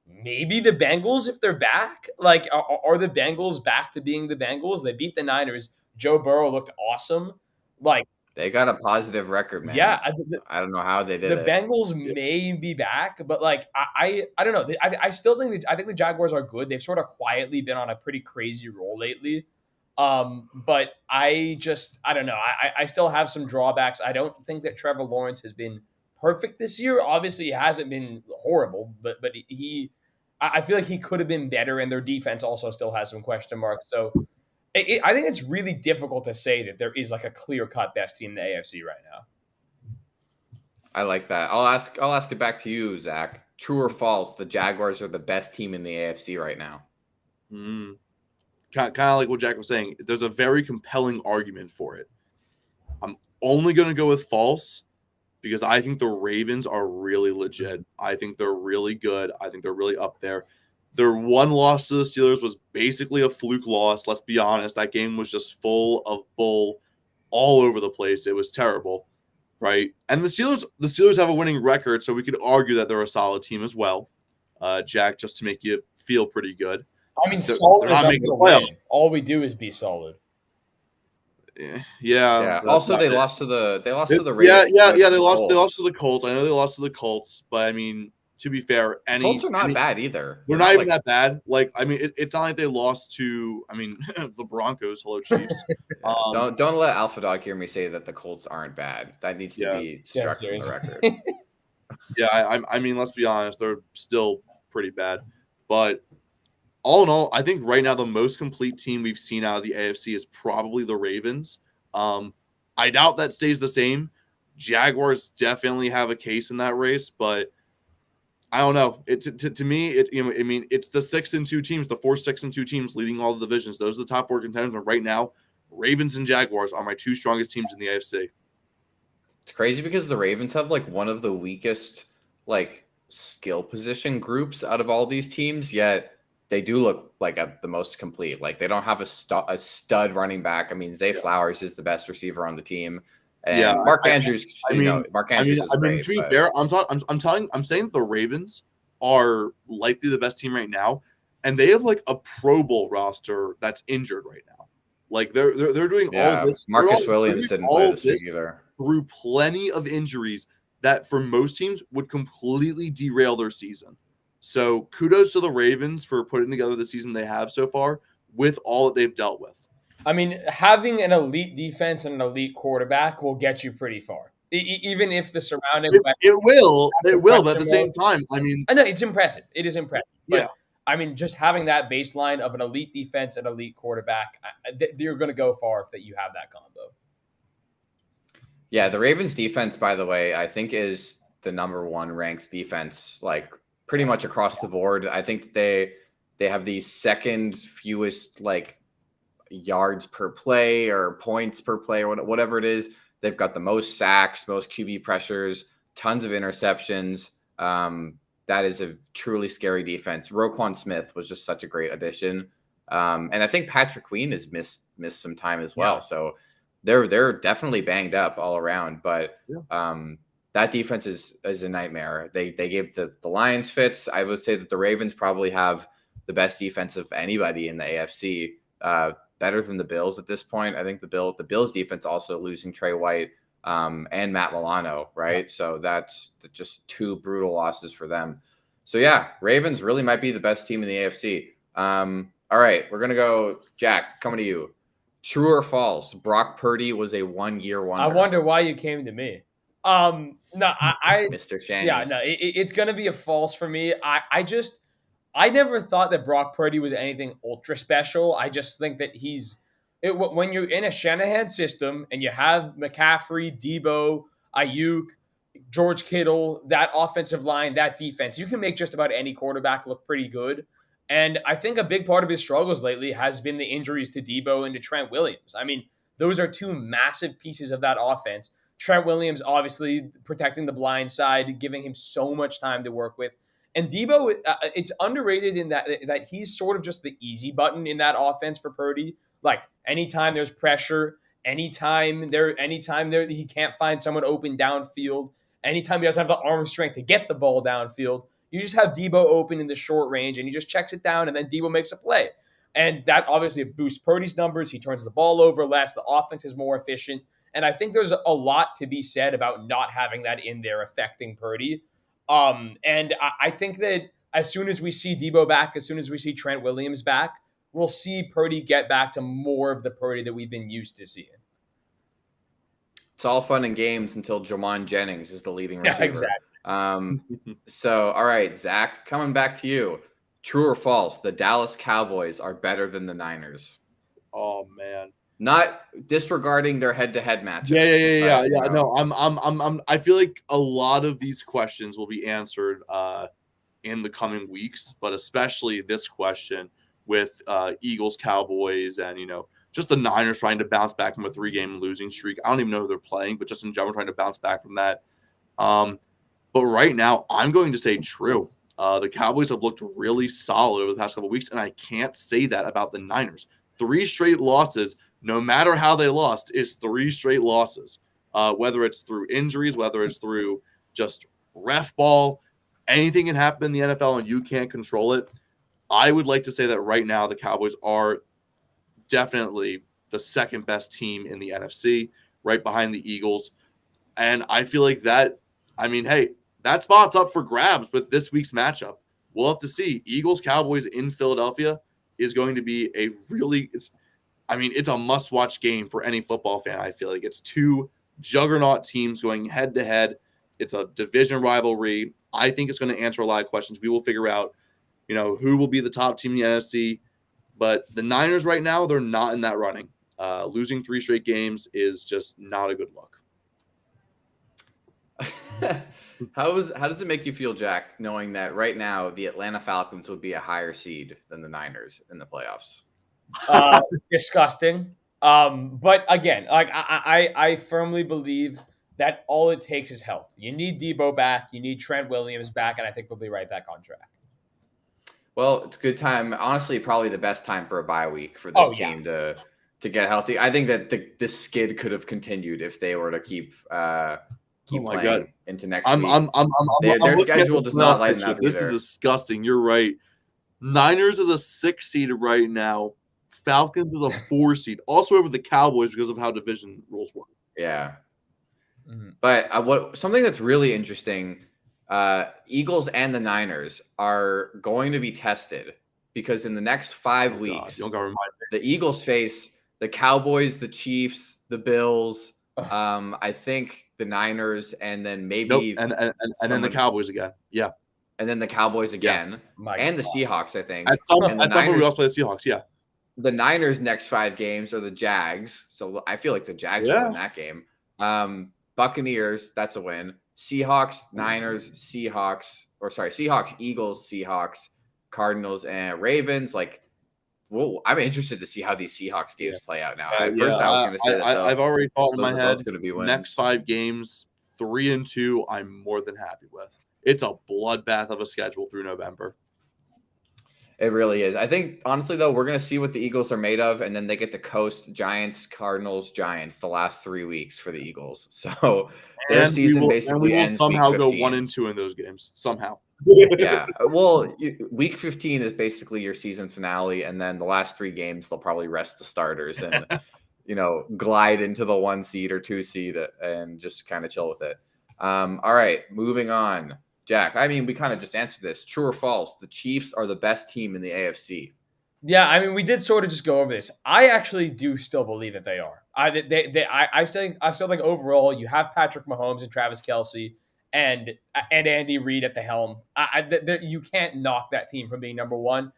maybe the Bengals if they're back. Like, are the Bengals back to being the Bengals? They beat the Niners. Joe Burrow looked awesome. Like, they got a positive record, man. Yeah, I don't know how they did it. The Bengals may be back, but like I don't know. I still think I think the Jaguars are good. They've sort of quietly been on a pretty crazy roll lately. But I don't know. I still have some drawbacks. I don't think that Trevor Lawrence has been perfect this year. Obviously, he hasn't been horrible, but I feel like he could have been better, and their defense also still has some question marks. So I think it's really difficult to say that there is like a clear-cut best team in the AFC right now. I like that. I'll ask it back to you, Zach. True or false? The Jaguars are the best team in the AFC right now. Kind of like what Jack was saying. There's a very compelling argument for it. I'm only going to go with false because I think the Ravens are really legit. I think they're really good. I think they're really up there. Their one loss to the Steelers was basically a fluke loss. Let's be honest. That game was just full of bull all over the place. It was terrible, right? And the Steelers have a winning record, so we could argue that they're a solid team as well. Jack, just to make you feel pretty good. I mean, solid is up to win. All we do is be solid. Yeah. Also, they lost to the Raiders. Yeah. They lost to the Colts. I know they lost to the Colts, but I mean, to be fair, Colts are not bad either. They're not even that bad. Like, I mean, it's not like they lost to, I mean, the Broncos. Hello, Chiefs. Don't let Alpha Dog hear me say that the Colts aren't bad. That needs to be struck from the record. Yeah, I mean, let's be honest, they're still pretty bad. But all in all, I think right now the most complete team we've seen out of the AFC is probably the Ravens. I doubt that stays the same. Jaguars definitely have a case in that race, but I don't know. To me, I mean, it's the 6-2 teams, the 4-6-2 teams leading all the divisions. Those are the top 4 contenders. And right now, Ravens and Jaguars are my 2 strongest teams in the AFC. It's crazy because the Ravens have like one of the weakest like skill position groups out of all these teams, yet they do look like the most complete. Like they don't have a stud running back. I mean, Zay Flowers is the best receiver on the team. And Mark Andrews, Mark Andrews is great. To be fair, I'm saying that the Ravens are likely the best team right now, and they have like a Pro Bowl roster that's injured right now. Like they're doing all this. Marcus Williams didn't play this week either. Through plenty of injuries that for most teams would completely derail their season. So kudos to the Ravens for putting together the season they have so far with all that they've dealt with. I mean, having an elite defense and an elite quarterback will get you pretty far. Even if the surrounding it will, but at the same time, I mean, I know it's impressive. It is impressive. But, I mean, just having that baseline of an elite defense and elite quarterback, you're going to go far if you have that combo. Yeah, the Ravens defense, by the way, I think is the number 1 ranked defense, like pretty much across the board. I think they have the second fewest like yards per play or points per play or whatever it is. They've got the most sacks, most QB pressures, tons of interceptions. That is a truly scary defense. Roquan Smith was just such a great addition. And I think Patrick Queen has missed some time as well. Yeah. So they're definitely banged up all around, but that defense is a nightmare. They gave the Lions fits. I would say that the Ravens probably have the best defense of anybody in the AFC. Better than the Bills at this point. I think the Bills defense also losing Trey White and Matt Milano, right? So that's just 2 brutal losses for them. So yeah, Ravens really might be the best team in the AFC. All right, we're gonna go, Jack, coming to you. True or false? Brock Purdy was a 1-year wonder. I wonder why you came to me. No, I Mr. Shannon. Yeah, no, it's gonna be a false for me. I never thought that Brock Purdy was anything ultra special. I just think that when you're in a Shanahan system and you have McCaffrey, Debo, Ayuk, George Kittle, that offensive line, that defense, you can make just about any quarterback look pretty good. And I think a big part of his struggles lately has been the injuries to Debo and to Trent Williams. I mean, those are 2 massive pieces of that offense. Trent Williams, obviously, protecting the blind side, giving him so much time to work with. And Debo, it's underrated in that he's sort of just the easy button in that offense for Purdy. Like anytime there's pressure, anytime he can't find someone open downfield, anytime he doesn't have the arm strength to get the ball downfield, you just have Debo open in the short range and he just checks it down and then Debo makes a play. And that obviously boosts Purdy's numbers. He turns the ball over less. The offense is more efficient. And I think there's a lot to be said about not having that in there affecting Purdy. And I think that as soon as we see Debo back, as soon as we see Trent Williams back, we'll see Purdy get back to more of the Purdy that we've been used to seeing. It's all fun and games until Jamon Jennings is the leading receiver. Yeah, exactly. So, all right, Zach, coming back to you. True or false? The Dallas Cowboys are better than the Niners. Oh man. Not disregarding their head-to-head matchup. Yeah. No, I feel like a lot of these questions will be answered in the coming weeks, but especially this question with Eagles, Cowboys, and just the Niners trying to bounce back from a 3-game losing streak. I don't even know who they're playing, but just in general trying to bounce back from that. But right now, I'm going to say true. The Cowboys have looked really solid over the past couple of weeks, and I can't say that about the Niners. 3 straight losses. No matter how they lost, is 3 straight losses. Whether it's through injuries, whether it's through just ref ball, anything can happen in the NFL and you can't control it. I would like to say that right now the Cowboys are definitely the 2nd best team in the NFC, right behind the Eagles. And I feel like that, I mean, hey, that spot's up for grabs with this week's matchup. We'll have to see. Eagles Cowboys in Philadelphia is going to be a really it's a must-watch game for any football fan. I feel like it's two juggernaut teams going head-to-head. It's a division rivalry. I think it's going to answer a lot of questions. We will figure out, who will be the top team in the NFC. But the Niners right now, they're not in that running. Losing 3 straight games is just not a good look. How does it make you feel, Jack, knowing that right now the Atlanta Falcons would be a higher seed than the Niners in the playoffs? Disgusting. But again, like I firmly believe that all it takes is health. You need Debo back, you need Trent Williams back, and I think they'll be right back on track. Well, it's a good time. Honestly, probably the best time for a bye week for this team to get healthy. I think that the skid could have continued if they were to keep playing into next week. Their schedule does not lighten up. This is disgusting. You're right. Niners is a 6 seed right now. Falcons is a 4 seed. Also over the Cowboys because of how division rules work. Yeah. Mm-hmm. But something that's really interesting, Eagles and the Niners are going to be tested because in the next 5 weeks, the Eagles face the Cowboys, the Chiefs, the Bills, I think the Niners, and then maybe and then the Cowboys again. Yeah. And then the Cowboys again. Yeah. And the Seahawks, I think. At some point we also play the Seahawks, yeah. The Niners' next 5 games are the Jags. So I feel like the Jags will win that game. Buccaneers, that's a win. Seahawks, Niners, Seahawks, Eagles, Seahawks, Cardinals, and Ravens. I'm interested to see how these Seahawks games play out now. At first, I was going to say that I've already thought in my head going to be wins. Next 5 games, 3-2, I'm more than happy with. It's a bloodbath of a schedule through November. It really is. I think, honestly, though, we're going to see what the Eagles are made of, and then they get to coast Giants, Cardinals, Giants the last 3 weeks for the Eagles. So their season basically ends somehow week 15. Go 1-2 in those games. Somehow. Yeah. Well, week 15 is basically your season finale, and then the last 3 games, they'll probably rest the starters and, glide into the 1 seed or 2 seed and just kind of chill with it. All right, moving on. Jack, we kind of just answered this. True or false? The Chiefs are the best team in the AFC. Yeah, we did sort of just go over this. I actually do still believe that they are. I still think overall you have Patrick Mahomes and Travis Kelce and Andy Reid at the helm. You can't knock that team from being number one.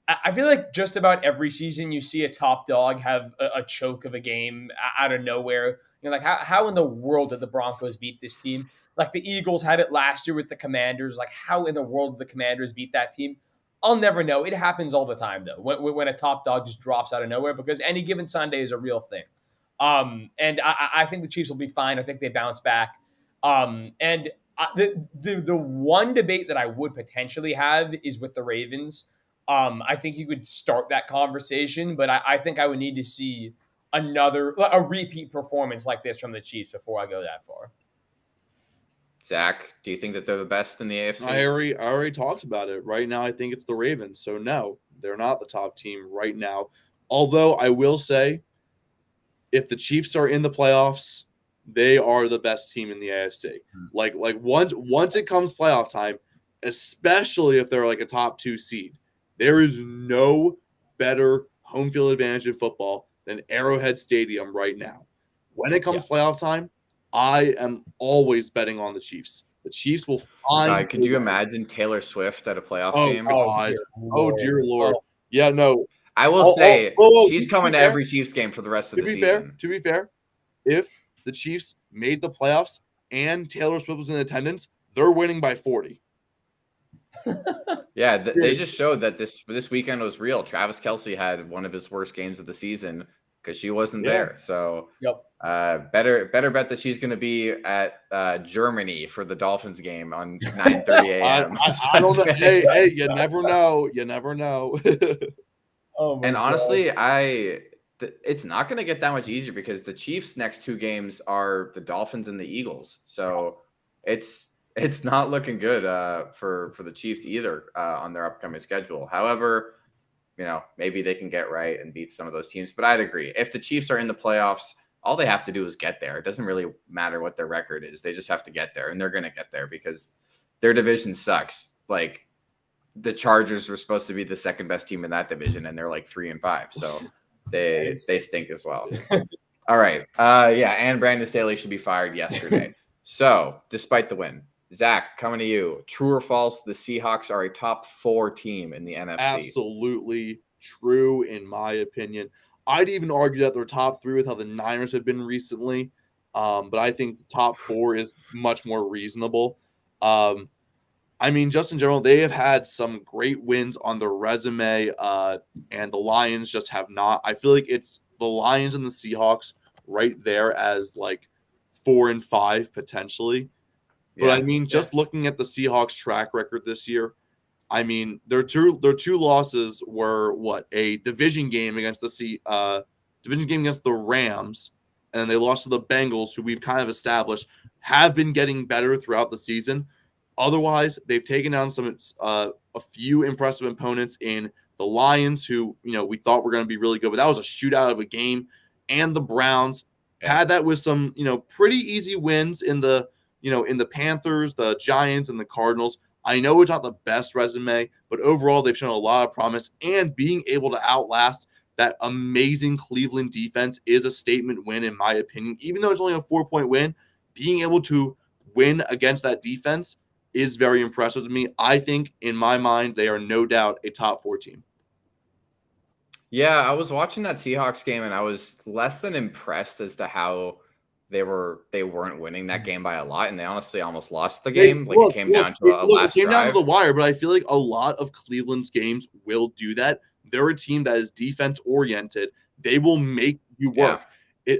I feel like just about every season you see a top dog have a choke of a game out of nowhere. How in the world did the Broncos beat this team? Like the Eagles had it last year with the Commanders. How in the world did the Commanders beat that team? I'll never know. It happens all the time, though, when a top dog just drops out of nowhere because any given Sunday is a real thing. And I think the Chiefs will be fine. I think they bounce back. The one debate that I would potentially have is with the Ravens. I think you could start that conversation, but I think I would need to see a repeat performance like this from the Chiefs before I go that far. Zach, do you think that they're the best in the AFC? I already talked about it. Right now, I think it's the Ravens. So, no, they're not the top team right now. Although, I will say, if the Chiefs are in the playoffs, they are the best team in the AFC. Like once it comes playoff time, especially if they're like a top 2 seed, there is no better home field advantage in football than Arrowhead Stadium right now. When it comes playoff time, I am always betting on the Chiefs. The Chiefs will find. Could you imagine Taylor Swift at a playoff game? Dear Lord. Yeah, no. I will say she's coming to every Chiefs game for the rest of the season. To be fair, if the Chiefs made the playoffs and Taylor Swift was in attendance, they're winning by 40. Yeah, they just showed that this weekend was real. Travis Kelce had one of his worst games of the season because she wasn't there. So better bet that she's going to be at Germany for the Dolphins game on 9:30 a.m. I don't know. Hey, you never know. You never know. And honestly, it's not going to get that much easier because the Chiefs' next 2 games are the Dolphins and the Eagles. So it's not looking good for the Chiefs either on their upcoming schedule. However, maybe they can get right and beat some of those teams. But I'd agree. If the Chiefs are in the playoffs, all they have to do is get there. It doesn't really matter what their record is. They just have to get there, and they're going to get there because their division sucks. Like the Chargers were supposed to be the second best team in that division, and they're like 3-5. So they stink as well. All right. Yeah, and Brandon Staley should be fired yesterday. So despite the win, Zach, coming to you. True or false? The Seahawks are a top 4 team in the NFC. Absolutely true, in my opinion. I'd even argue that they're top 3 with how the Niners have been recently. But I think top 4 is much more reasonable. I mean, just in general, they have had some great wins on their resume, and the Lions just have not. I feel like it's the Lions and the Seahawks right there as like 4 and 5 potentially. But I mean, just looking at the Seahawks track record this year, I mean, their two losses were what, a division game against the Rams, and then they lost to the Bengals, who we've kind of established have been getting better throughout the season. Otherwise, they've taken down a few impressive opponents in the Lions, who we thought were going to be really good, but that was a shootout of a game, and the Browns had that with some pretty easy wins in the Panthers, the Giants, and the Cardinals. I know it's not the best resume, but overall they've shown a lot of promise, and being able to outlast that amazing Cleveland defense is a statement win, in my opinion. Even though it's only a 4-point win, being able to win against that defense is very impressive to me. I think, in my mind, they are no doubt a top 4 team. Yeah, I was watching that Seahawks game, and I was less than impressed as to how they weren't winning that game by a lot, and they honestly almost lost the game. It came down to a last drive. It came down to the wire, but I feel like a lot of Cleveland's games will do that. They're a team that is defense oriented. They will make you work. Yeah.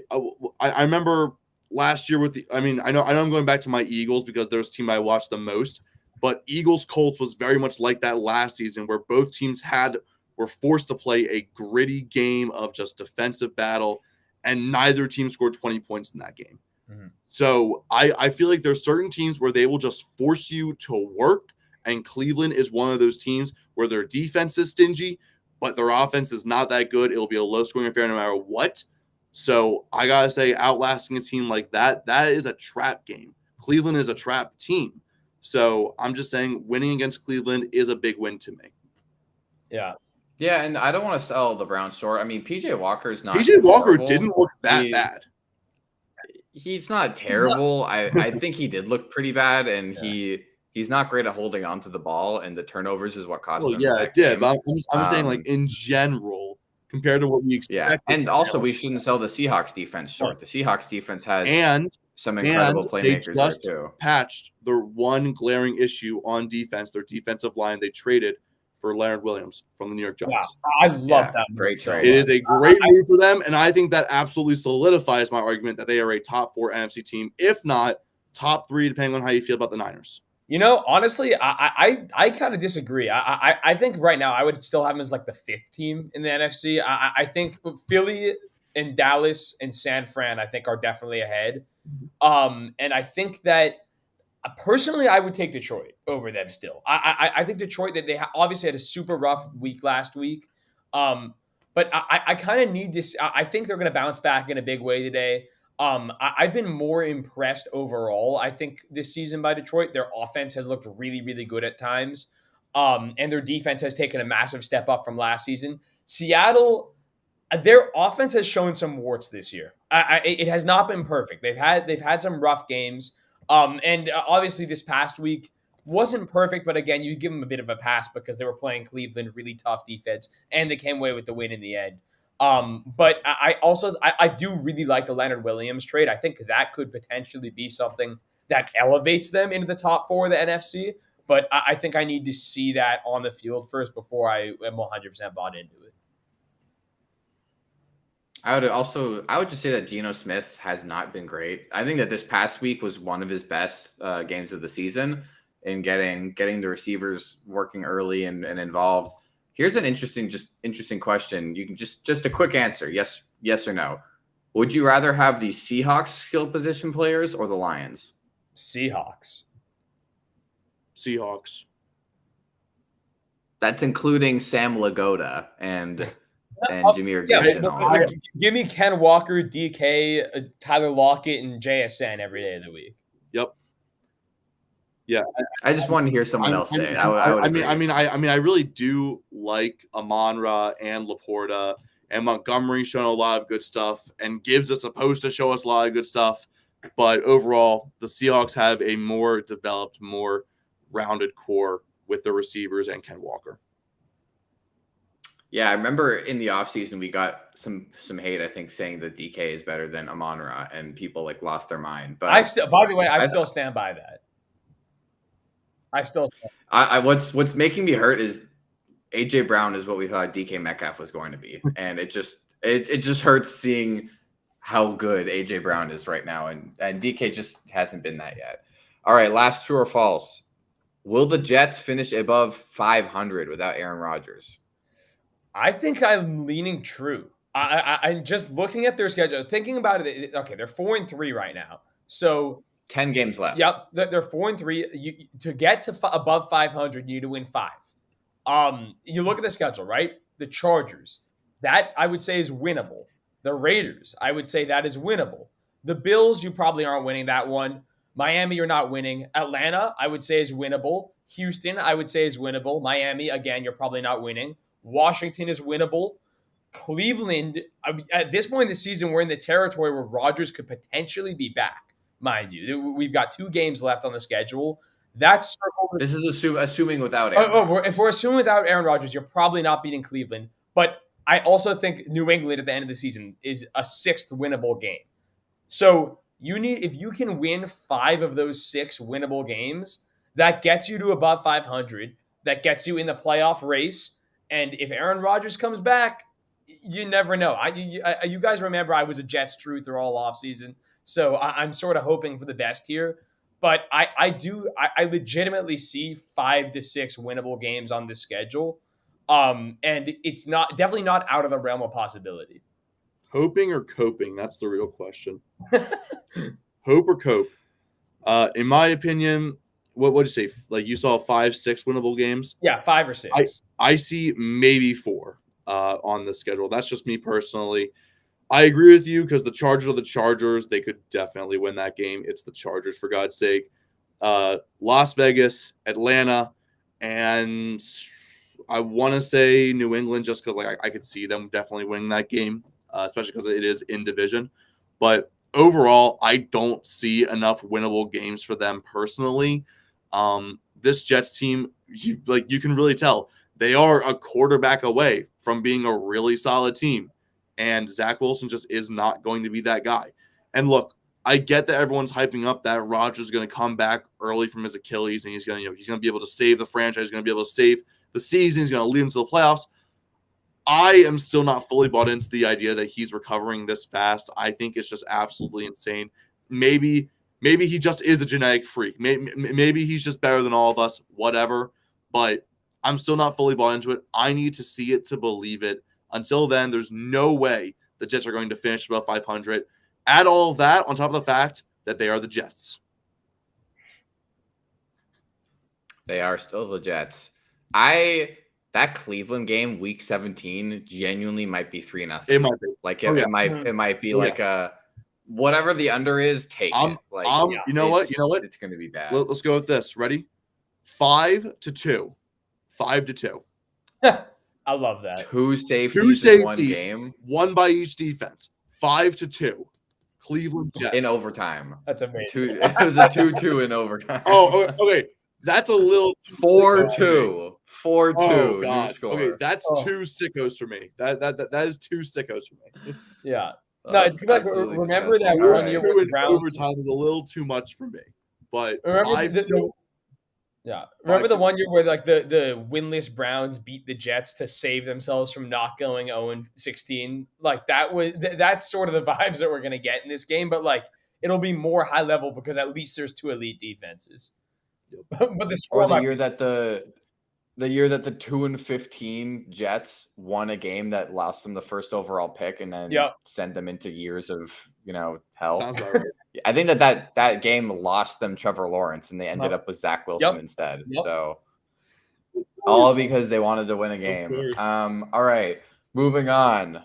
I remember last year I know I'm going back to my Eagles because they're the team I watched the most, but Eagles Colts was very much like that last season, where both teams were forced to play a gritty game of just defensive battle, and neither team scored 20 points in that game. Mm-hmm. So I feel like there's certain teams where they will just force you to work, and Cleveland is one of those teams where their defense is stingy, but their offense is not that good. It'll be a low-scoring affair no matter what. So I got to say, outlasting a team like that is a trap game. Cleveland is a trap team. So I'm just saying winning against Cleveland is a big win to me. Yeah. Yeah, and I don't want to sell the Browns short. I mean, P.J. Walker is not P.J. Walker didn't look that bad. He's not terrible. I think he did look pretty bad, and he's not great at holding on to the ball, and the turnovers is what cost them. Yeah, it did. But I'm saying, like, in general, compared to what we expected. Yeah, and also we shouldn't sell the Seahawks defense short. The Seahawks defense has some incredible playmakers there too. Patched their one glaring issue on defense, their defensive line. They traded for Leonard Williams from the New York Giants. Yeah, I love that. Great trade. It is a great move for them, and I think that absolutely solidifies my argument that they are a top 4 NFC team, if not top 3, depending on how you feel about the Niners. Honestly, I kind of disagree. I think right now I would still have them as like the 5th team in the NFC. I think Philly and Dallas and San Fran, I think, are definitely ahead. And I think that personally, I would take Detroit over them still. I think Detroit, that they obviously had a super rough week last week. But I kind of need this. I think they're going to bounce back in a big way today. I've been more impressed overall, I think, this season by Detroit. Their offense has looked really, really good at times. And their defense has taken a massive step up from last season. Seattle, their offense has shown some warts this year. It has not been perfect. They've had some rough games. And obviously this past week wasn't perfect, but again, you give them a bit of a pass because they were playing Cleveland, really tough defense, and they came away with the win in the end. But I do really like the Leonard Williams trade. I think that could potentially be something that elevates them into the top 4 of the NFC. But I think I need to see that on the field first before I am 100% bought into it. I would just say that Geno Smith has not been great. I think that this past week was one of his best games of the season in getting the receivers working early and involved. Here's an interesting question. You can just a quick answer. Yes or no. Would you rather have the Seahawks skill position players or the Lions? Seahawks. That's including Sam Lagoda and Jameer Gibbs. Give me Ken Walker, DK, Tyler Lockett, and JSN every day of the week. Yep. Yeah, I just wanted to hear someone else say it. I would agree. I mean, I really do like Amon-Ra and Laporta, and Montgomery showing a lot of good stuff, and Gibbs is supposed to show us a lot of good stuff. But overall, the Seahawks have a more developed, more rounded core with the receivers and Ken Walker. Yeah, I remember in the offseason we got some hate, I think, saying that DK is better than Amon-Ra, and people like lost their mind. But I still stand by that. What's making me hurt is AJ Brown is what we thought DK Metcalf was going to be, and it just hurts seeing how good AJ Brown is right now, and DK just hasn't been that yet. All right, last true or false. Will the Jets finish above 500 without Aaron Rodgers? I think I'm leaning true. I'm just looking at their schedule, thinking about it. Okay, they're 4-3 right now. So 10 games left. Yep, they're 4-3. To get to above 500, you need to win 5. You look at the schedule, right? The Chargers, that I would say is winnable. The Raiders, I would say that is winnable. The Bills, you probably aren't winning that one. Miami, you're not winning. Atlanta, I would say is winnable. Houston, I would say is winnable. Miami, again, you're probably not winning. Washington is winnable. Cleveland, at this point in the season, we're in the territory where Rodgers could potentially be back, mind you. We've got 2 games left on the schedule. This is assuming without Aaron. If we're assuming without Aaron Rodgers, you're probably not beating Cleveland. But I also think New England at the end of the season is a 6th winnable game. So if you can win 5 of those 6 winnable games, that gets you to above 500. That gets you in the playoff race. And if Aaron Rodgers comes back, you never know. You guys remember I was a Jets truther all offseason, so I'm sort of hoping for the best here. But I legitimately see 5 to 6 winnable games on this schedule, and it's definitely not out of the realm of possibility. Hoping or coping? That's the real question. Hope or cope? In my opinion, what would you say? Like you saw 5, 6 winnable games? Yeah, 5 or 6. I see maybe 4 on the schedule. That's just me personally. I agree with you because the Chargers are the Chargers. They could definitely win that game. It's the Chargers, for God's sake. Las Vegas, Atlanta, and I want to say New England just because I could see them definitely winning that game, especially because it is in division. But overall, I don't see enough winnable games for them personally. This Jets team, you can really tell they are a quarterback away from being a really solid team, and Zach Wilson just is not going to be that guy. And look, I get that everyone's hyping up that Rodgers is going to come back early from his Achilles, and he's going to be able to save the franchise. He's going to be able to save the season. He's going to lead him to the playoffs. I am still not fully bought into the idea that he's recovering this fast. I think it's just absolutely insane. Maybe he just is a genetic freak. Maybe he's just better than all of us, whatever. But I'm still not fully bought into it. I need to see it to believe it. Until then, there's no way the Jets are going to finish above 500. Add all of that on top of the fact that they are the Jets. They are still the Jets. That Cleveland game, Week 17, genuinely might be 3-0. It might be. It might be like a whatever the under is. Take it. You know what? It's going to be bad. Let's go with this. Ready? 5-2. 5-2. I love that. Two safeties in one game. One by each defense. 5-2. Cleveland Jets. In overtime. That's amazing. It was a 2-2 in overtime. Oh, okay. That's a little 4-2. 4-2. Oh, God. New score. Okay, that's 2 sickos for me. That is 2 sickos for me. Yeah. No, it's like remember that one year with the Browns. Overtime is a little too much for me. But remember the one year where the winless Browns beat the Jets to save themselves from not going 0-16. That's sort of the vibes that we're gonna get in this game, but it'll be more high level because at least there's 2 elite defenses. But the year that the 2-15 Jets won a game that lost them the first overall pick and then sent them into years of hell. Sounds about right. I think that game lost them Trevor Lawrence and they ended up with Zach Wilson instead. Yep. So all because they wanted to win a game. All right, moving on.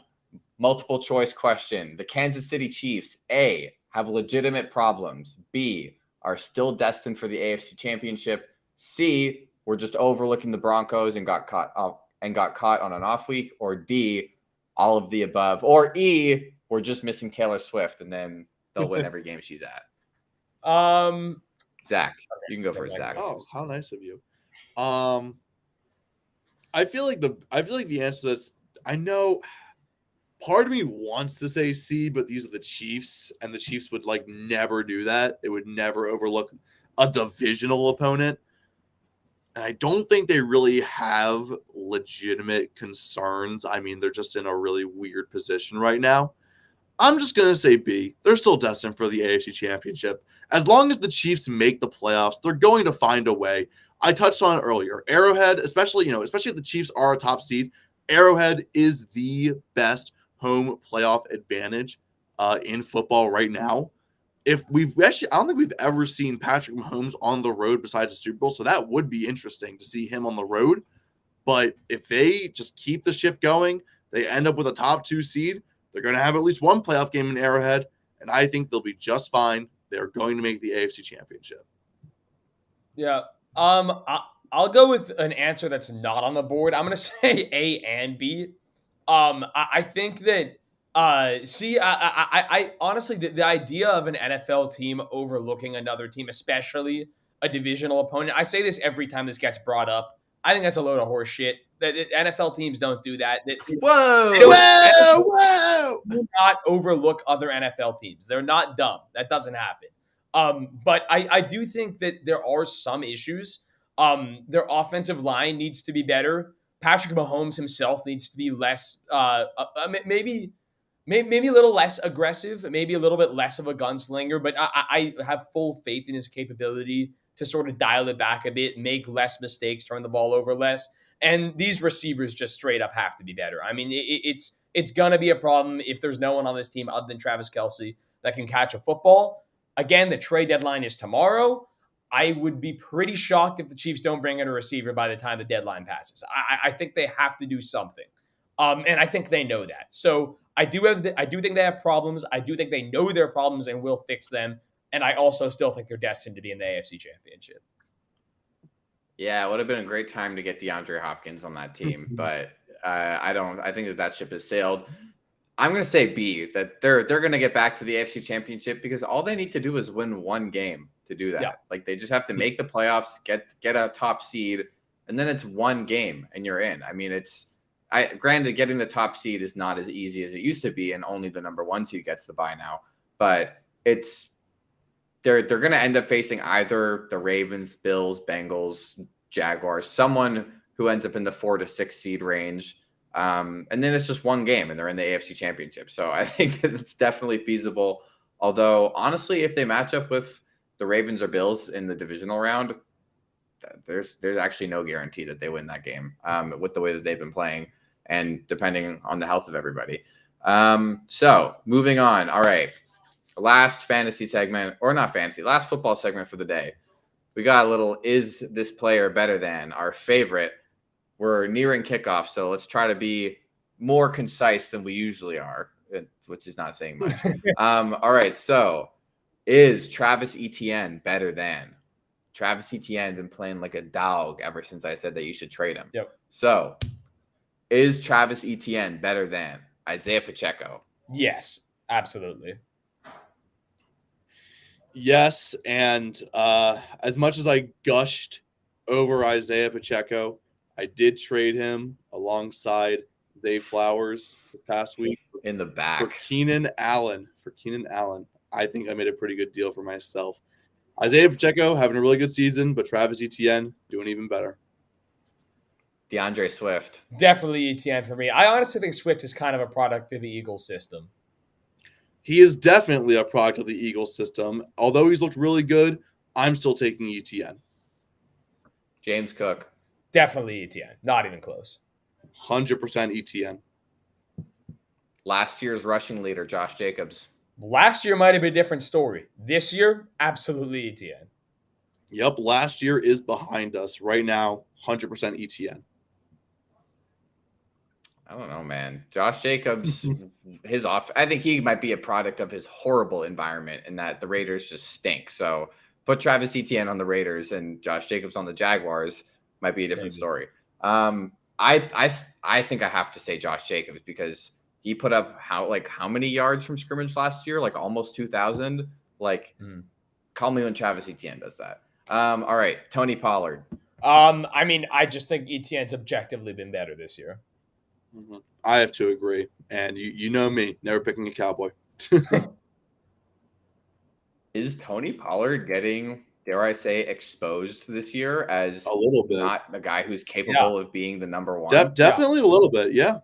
Multiple choice question. The Kansas City Chiefs, A, have legitimate problems. B, are still destined for the AFC Championship. C, we're just overlooking the Broncos and got caught on an off week. Or D, all of the above. Or E, we're just missing Taylor Swift, and then they'll win every game she's at. Zach, you can go first, Zach. Oh, how nice of you. I feel like the answer to this, I know part of me wants to say C, but these are the Chiefs, and the Chiefs would like never do that. They would never overlook a divisional opponent. And I don't think they really have legitimate concerns. I mean, they're just in a really weird position right now. I'm just going to say B. They're still destined for the AFC Championship. As long as the Chiefs make the playoffs, they're going to find a way. I touched on it earlier. Arrowhead, especially if the Chiefs are a top seed, Arrowhead is the best home playoff advantage in football right now. I don't think we've ever seen Patrick Mahomes on the road besides the Super Bowl, so that would be interesting to see him on the road. But if they just keep the ship going, they end up with a top 2 seed, they're going to have at least one playoff game in Arrowhead, and I think they'll be just fine. They're going to make the AFC Championship. Yeah. I'll go with an answer that's not on the board. I'm going to say A and B. I think that I honestly, the idea of an NFL team overlooking another team, especially a divisional opponent, I say this every time this gets brought up. I think that's a load of horse shit. The NFL teams don't do that. Whoa! Do not overlook other NFL teams. They're not dumb. That doesn't happen. But I do think that there are some issues. Their offensive line needs to be better. Patrick Mahomes himself needs to be less, maybe a little less aggressive, maybe a little bit less of a gunslinger, but I have full faith in his capability to sort of dial it back a bit, make less mistakes, turn the ball over less. And these receivers just straight up have to be better. I mean, it's going to be a problem if there's no one on this team other than Travis Kelce that can catch a football. Again, the trade deadline is tomorrow. I would be pretty shocked if the Chiefs don't bring in a receiver by the time the deadline passes. I think they have to do something. And I think they know that. So I do think they have problems. I do think they know their problems and will fix them. And I also still think they're destined to be in the AFC Championship. Yeah, it would have been a great time to get DeAndre Hopkins on that team, but I think that ship has sailed. I'm going to say B, that they're going to get back to the AFC Championship because all they need to do is win one game to do that. Yeah. Like they just have to make the playoffs, get a top seed, and then it's one game and you're in. I mean, granted, getting the top seed is not as easy as it used to be, and only the number 1 seed gets the bye now. But they're going to end up facing either the Ravens, Bills, Bengals, Jaguars, someone who ends up in the 4 to 6 seed range. And then it's just one game and they're in the AFC Championship. So I think that it's definitely feasible. Although, honestly, if they match up with the Ravens or Bills in the divisional round, there's actually no guarantee that they win that game with the way that they've been playing and depending on the health of everybody. So moving on. All right. Last fantasy segment, or not fantasy, last football segment for the day. We got a little, is this player better than our favorite? We're nearing kickoff, so let's try to be more concise than we usually are, which is not saying much. All right, so is Travis Etienne better than? Travis Etienne been playing like a dog ever since I said that you should trade him. Yep. So is Travis Etienne better than Isaiah Pacheco? Yes, absolutely. Yes, and as much as I gushed over Isaiah Pacheco, I did trade him alongside Zay Flowers this past week in the back for Keenan Allen. I think I made a pretty good deal for myself. Isaiah Pacheco having a really good season, but Travis Etienne doing even better. DeAndre Swift. Definitely Etienne for me. I honestly think Swift is kind of a product of the Eagles system. He is definitely a product of the Eagles system. Although he's looked really good, I'm still taking Etienne. James Cook. Definitely Etienne. Not even close. 100% Etienne. Last year's rushing leader, Josh Jacobs. Last year might have been a different story. This year, absolutely Etienne. Yep, last year is behind us. Right now, 100% Etienne. I don't know, man. Josh Jacobs, I think he might be a product of his horrible environment in that the Raiders just stink. So Put Travis Etienne on the Raiders and Josh Jacobs on the Jaguars, might be a different Maybe. story. I think I have to say Josh Jacobs because he put up how many yards from scrimmage last year? Like almost 2,000. Like, call me when Travis Etienne does that. All right, Tony Pollard. I mean, I just think Etienne's objectively been better this year. Mhm. I have to agree. And you know me, never picking a Cowboy. Is Tony Pollard getting, dare I say, exposed this year as A little bit. not a guy who's capable of being the number one? Definitely a little bit, yeah.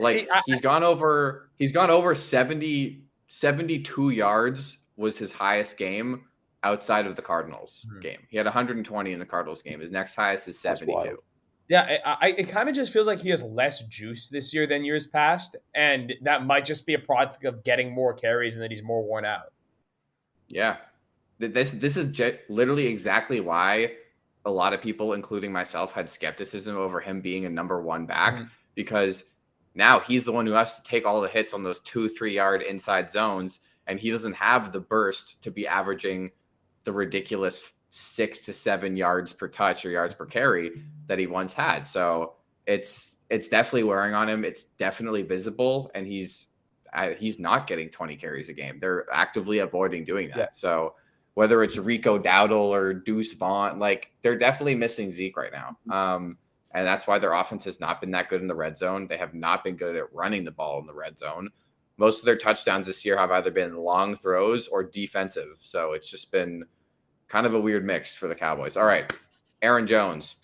Like he's gone over 72 yards was his highest game outside of the Cardinals game. He had 120 in the Cardinals game. His next highest is 72. Yeah, it kind of just feels like he has less juice this year than years past, and that might just be a product of getting more carries and that he's more worn out. Yeah. This is literally exactly why a lot of people, including myself, had skepticism over him being a number one back because now he's the one who has to take all the hits on those 2-3 yard inside zones, and he doesn't have the burst to be averaging the ridiculous 6 to 7 yards per touch or yards per carry that he once had. So it's definitely wearing on him. It's definitely visible, and he's not getting 20 carries a game. They're actively avoiding doing that. Yeah. So whether it's Rico Dowdle or Deuce Vaughn, like they're definitely missing Zeke right now. And that's why their offense has not been that good in the red zone. They have not been good at running the ball in the red zone. Most of their touchdowns this year have either been long throws or defensive. So it's just been kind of a weird mix for the Cowboys. All right, Aaron Jones.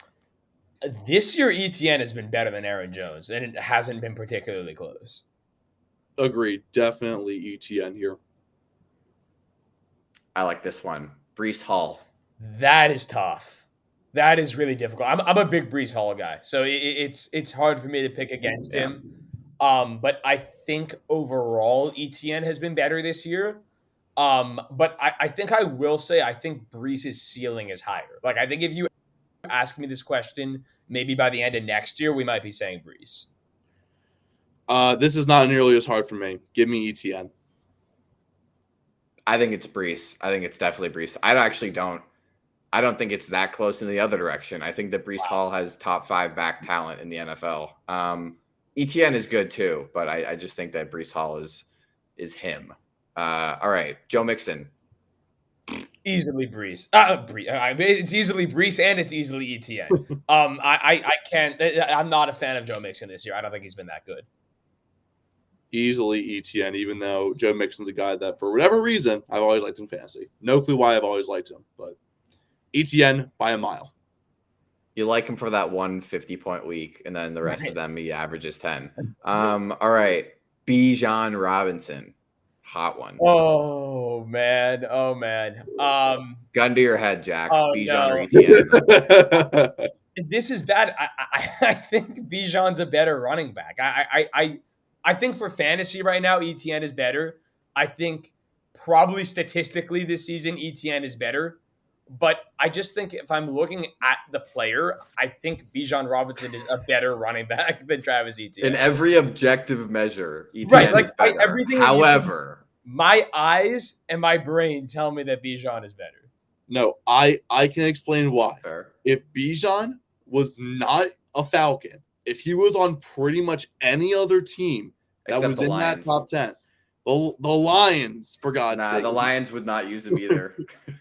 This year, Etienne has been better than Aaron Jones, and it hasn't been particularly close. Agreed. Definitely ETN here. I like this one. Breece Hall. That is tough. That is really difficult. I'm a big Breece Hall guy, so it's hard for me to pick against him. But I think overall Etienne has been better this year. But I think I will say I think Breece's ceiling is higher. Like I think if you ask me this question, maybe by the end of next year, we might be saying Breece. This is not nearly as hard for me. Give me ETN. I think it's Breece. I think it's definitely Breece. I don't think it's that close in the other direction. I think that Breece Hall has top 5 back talent in the NFL. ETN is good too, but I just think that Breece Hall is him. All right, Joe Mixon. Easily Breece. It's easily Breece and it's easily Etienne. I can't. I'm not a fan of Joe Mixon this year. I don't think he's been that good. Easily ETN, even though Joe Mixon's a guy that, for whatever reason, I've always liked in fantasy. No clue why I've always liked him, but ETN by a mile. You like him for that 150-point week, and then the rest of them he averages 10. All right, Bijan Robinson. Hot one. Oh man. Gun to your head, Jack. Bijan no. or ETN. This is bad. I think Bijan's a better running back. I think for fantasy right now, ETN is better. I think probably statistically this season, ETN is better. But I just think if I'm looking at the player, I think Bijan Robinson is a better running back than Travis Etienne. In every objective measure, ETN right, like is better. everything. However, my eyes and my brain tell me that Bijan is better. No, I can explain why. fair. If Bijan was not a Falcon, if he was on pretty much any other team that Except was the in Lions. that top 10, the Lions, for God's sake. The Lions would not use him either.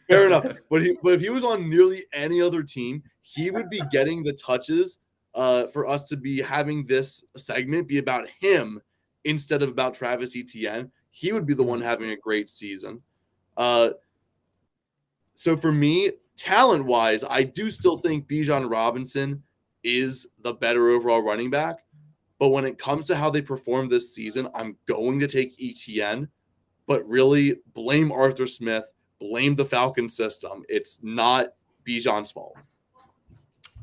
Fair enough. But if he was on nearly any other team, he would be getting the touches for us to be having this segment be about him instead of about Travis Etienne. He would be the one having a great season. So for me, talent-wise, I do still think Bijan Robinson is the better overall running back. But when it comes to how they perform this season, I'm going to take ETN. But really, blame Arthur Smith, blame the Falcon system. It's not Bijan's fault.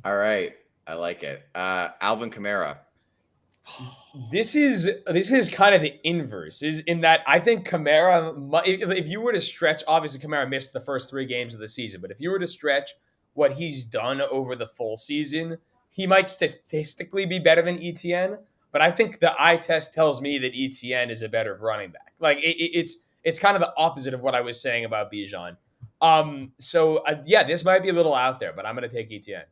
All right. I like it. Alvin Kamara. This is kind of the inverse, is in that I think Kamara, if you were to stretch, obviously Kamara missed the first 3 games of the season, but if you were to stretch what he's done over the full season, he might statistically be better than ETN, but I think the eye test tells me that ETN is a better running back. Like it's kind of the opposite of what I was saying about Bijan. Yeah, this might be a little out there, but I'm going to take ETN.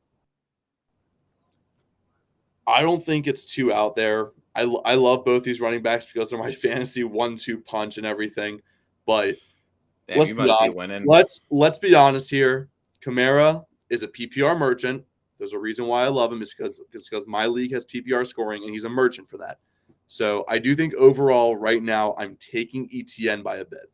I don't think it's too out there. I love both these running backs because they're my fantasy 1-2 punch and everything. But Damn, let's you be must be honest. winning. Let's be honest here. Kamara is a PPR merchant. There's a reason why I love him. It's because my league has PPR scoring, and he's a merchant for that. So I do think overall, right now, I'm taking ETN by a bit.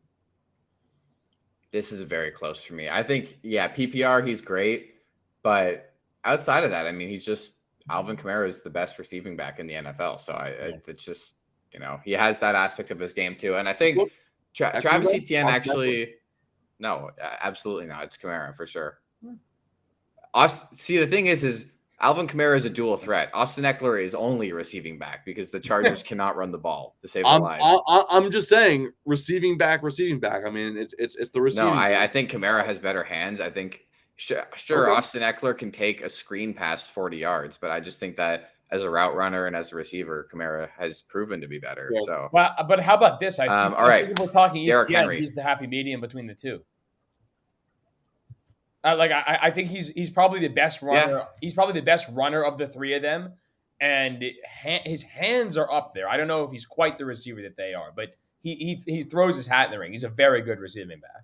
This is very close for me. I think, yeah, PPR, he's great. But outside of that, I mean, he's just Alvin Kamara is the best receiving back in the NFL. So it's just, he has that aspect of his game too. And I think Travis Etienne actually, no, absolutely not. It's Kamara for sure. See, the thing is Alvin Kamara is a dual threat. Austin Eckler is only a receiving back because the Chargers cannot run the ball to save their lives. I'm just saying receiving back. I mean, it's the receiving. No, I think Kamara has better hands. I think sure okay. Austin Eckler can take a screen past 40 yards, but I just think that as a route runner and as a receiver, Kamara has proven to be better. Yeah. So, well, but how about this? All right, if we're talking ETN, he's the happy medium between the two. I think he's probably the best runner. Yeah. He's probably the best runner of the three of them, and his hands are up there. I don't know if he's quite the receiver that they are, but he throws his hat in the ring. He's a very good receiving back.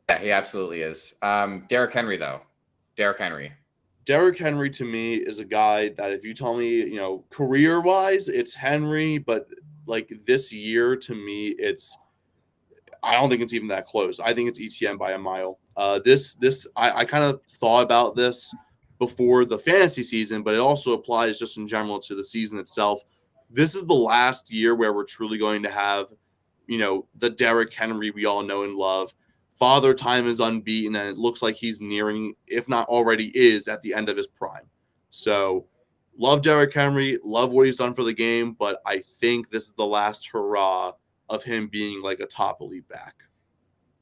Yeah, he absolutely is. Derrick Henry, though. Derrick Henry to me is a guy that if you tell me, career-wise, it's Henry, but like this year to me, I don't think it's even that close. I think it's ETN by a mile. I kind of thought about this before the fantasy season, but it also applies just in general to the season itself. This is the last year where we're truly going to have, the Derrick Henry we all know and love. Father Time is unbeaten, and it looks like he's nearing, if not already is, at the end of his prime. So, love Derrick Henry, love what he's done for the game, but I think this is the last hurrah of him being like a top elite back.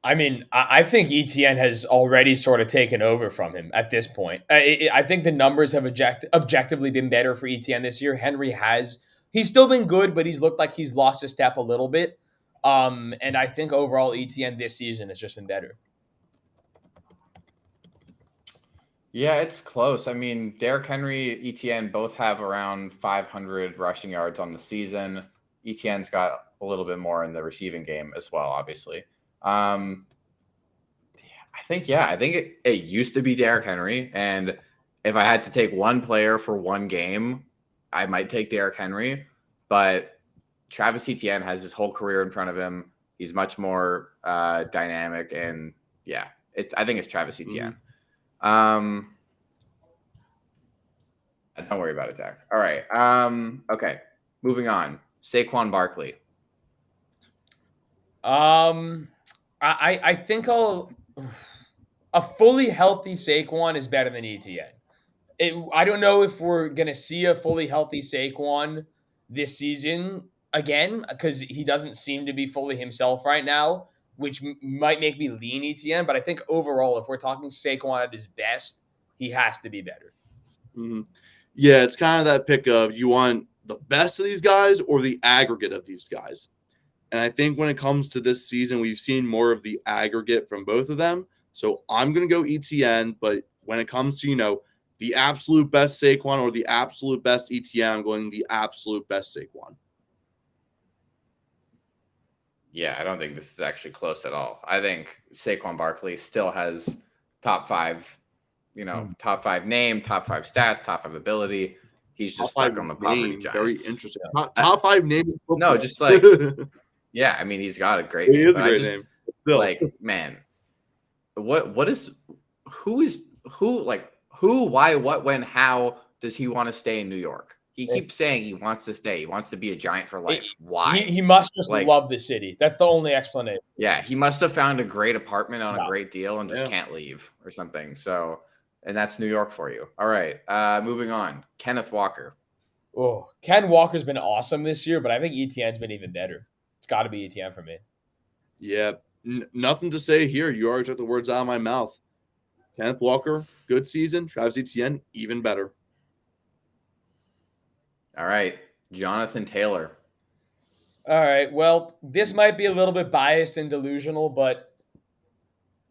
I mean, I think ETN has already sort of taken over from him at this point. I think the numbers have objectively been better for ETN this year. Henry he's still been good, but he's looked like he's lost a step a little bit. And I think overall ETN this season has just been better. Yeah, it's close. I mean, Derrick Henry, ETN both have around 500 rushing yards on the season. ETN's got a little bit more in the receiving game as well, obviously. I think it used to be Derrick Henry. And if I had to take one player for one game, I might take Derrick Henry. But Travis Etienne has his whole career in front of him. He's much more dynamic. And yeah, I think it's Travis Etienne. Mm-hmm. Don't worry about it, Dak. All right. Okay. Moving on. Saquon Barkley. I think a fully healthy Saquon is better than ETN. I don't know if we're gonna see a fully healthy Saquon this season again because he doesn't seem to be fully himself right now, which might make me lean ETN. But I think overall, if we're talking Saquon at his best, he has to be better. Mm-hmm. Yeah, it's kind of that pick of you want the best of these guys or the aggregate of these guys. And I think when it comes to this season, we've seen more of the aggregate from both of them. So I'm going to go ETN. But when it comes to, the absolute best Saquon or the absolute best ETN, I'm going the absolute best Saquon. Yeah, I don't think this is actually close at all. I think Saquon Barkley still has top five top five name, top five stats, top five ability. He's just stuck on the poverty giants. Very interesting. Top five name. No, just like yeah. I mean, he's got a great name. He is a great name. Still. Like, man, who, why, what, when, how does he want to stay in New York? He keeps saying he wants to stay. He wants to be a Giant for life. Why? He must just love the city. That's the only explanation. Yeah, he must have found a great apartment on a great deal and just can't leave or something. So, and that's New York for you. All right, moving on. Kenneth Walker. Oh, Ken Walker's been awesome this year, but I think ETN's been even better. It's got to be ETN for me. Yeah, nothing to say here. You already took the words out of my mouth. Kenneth Walker, good season. Travis Etienne, even better. All right, Jonathan Taylor. All right. Well, this might be a little bit biased and delusional, but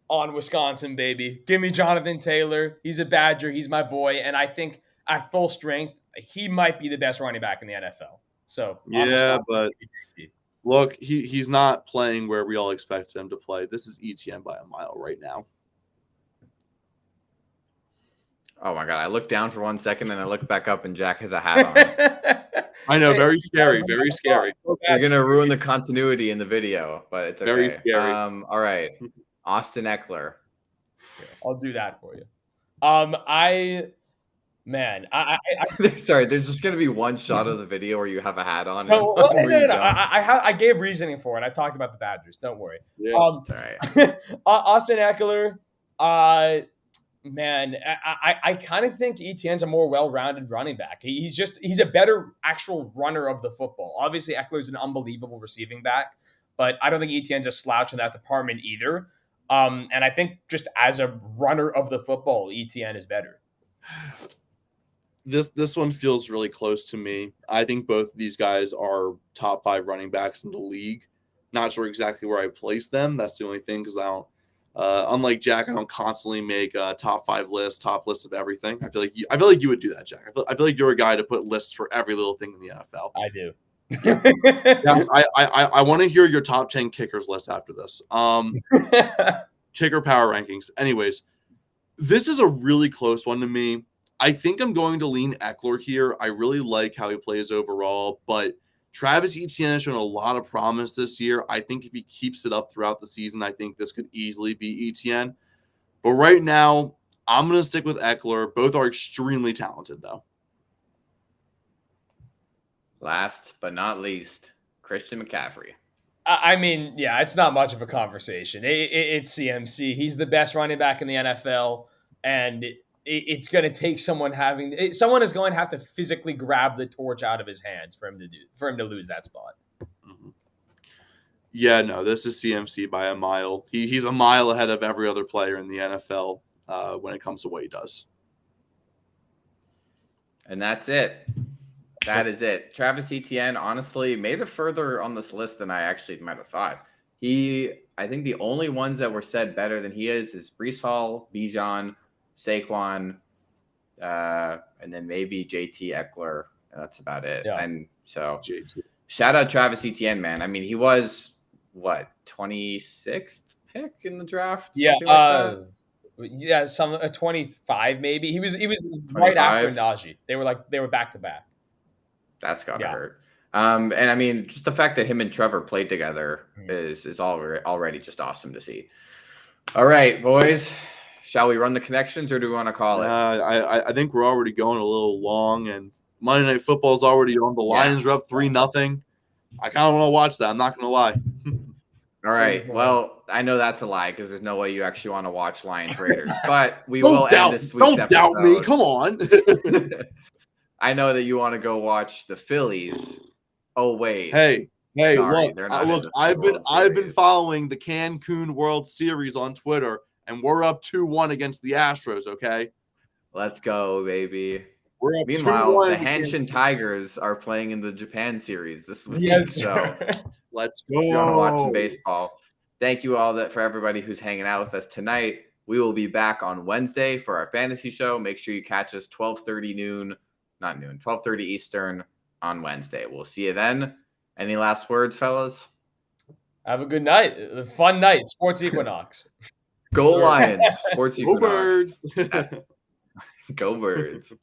on Wisconsin, baby. Give me Jonathan Taylor. He's a Badger. He's my boy. And I think at full strength, he might be the best running back in the NFL. So, on Yeah, Wisconsin, but look, he's not playing where we all expect him to play. This is ETN by a mile right now. Oh my god! I looked down for 1 second and I looked back up and Jack has a hat on. I know, very scary, very scary. You're gonna ruin the continuity in the video, but it's okay. Very scary. All right, Austin Eckler. I'll do that for you. I Sorry, there's just gonna be one shot of the video where you have a hat on. no, and no. I gave reasoning for it. I talked about the Badgers. Don't worry. Yeah. All right. Austin Eckler. Man, I kind of think Etienne's a more well-rounded running back. He's a better actual runner of the football. Obviously, Eckler's an unbelievable receiving back, but I don't think Etienne's a slouch in that department either. And I think just as a runner of the football, Etienne is better. This one feels really close to me. I think both of these guys are top 5 running backs in the league. Not sure exactly where I place them. That's the only thing, because I don't. Unlike Jack, I don't constantly make a top 5 list, top list of everything. I feel like you would do that, Jack. I feel like you're a guy to put lists for every little thing in the NFL. I do. Yeah, I want to hear your top 10 kickers list after this. Kicker power rankings. Anyways, this is a really close one to me. I think I'm going to lean Eckler here. I really like how he plays overall, but Travis Etienne has shown a lot of promise this year. I think if he keeps it up throughout the season, I think this could easily be Etienne. But right now, I'm going to stick with Eckler. Both are extremely talented, though. Last but not least, Christian McCaffrey. I mean, yeah, it's not much of a conversation. It's CMC. He's the best running back in the NFL, and it's going to take someone is going to have to physically grab the torch out of his hands for him to lose that spot. Mm-hmm. Yeah, no, this is CMC by a mile. He's a mile ahead of every other player in the NFL when it comes to what he does. And that's it. That is it. Travis Etienne, honestly, made it further on this list than I actually might have thought. I think the only ones that were said better than he is Breece Hall, Bijan, Saquon, and then maybe JT Eckler. And that's about it. Yeah. And so JT. Shout out Travis Etienne, man. I mean, he was, 26th pick in the draft? Yeah. Like yeah, 25 maybe. He was right after Najee. They were back to back. That's gotta hurt. And I mean, just the fact that him and Trevor played together is already just awesome to see. All right, boys. Shall we run the connections, or do we want to call it? I think we're already going a little long, and Monday Night Football is already on. The Lions are up 3-0. I kind of want to watch that. I'm not going to lie. All right. Well, I know that's a lie because there's no way you actually want to watch Lions Raiders, but we will end this week's episode. Don't doubt me. Come on. I know that you want to go watch the Phillies. Oh wait. Hey, sorry, look. I've been following the Cancun World Series on Twitter, and we're up 2-1 against the Astros. Okay. Let's go, baby. We're up Meanwhile, the Hanshin Tigers are playing in the Japan series this week. Yes, so let's go. If you want to watch some baseball. Thank you all for everybody who's hanging out with us tonight. We will be back on Wednesday for our fantasy show. Make sure you catch us 12:30 Eastern on Wednesday. We'll see you then. Any last words, fellas? Have a good night. A fun night. Sports Equinox. Go Lions. Sports Go Equinox. Birds. Go Birds.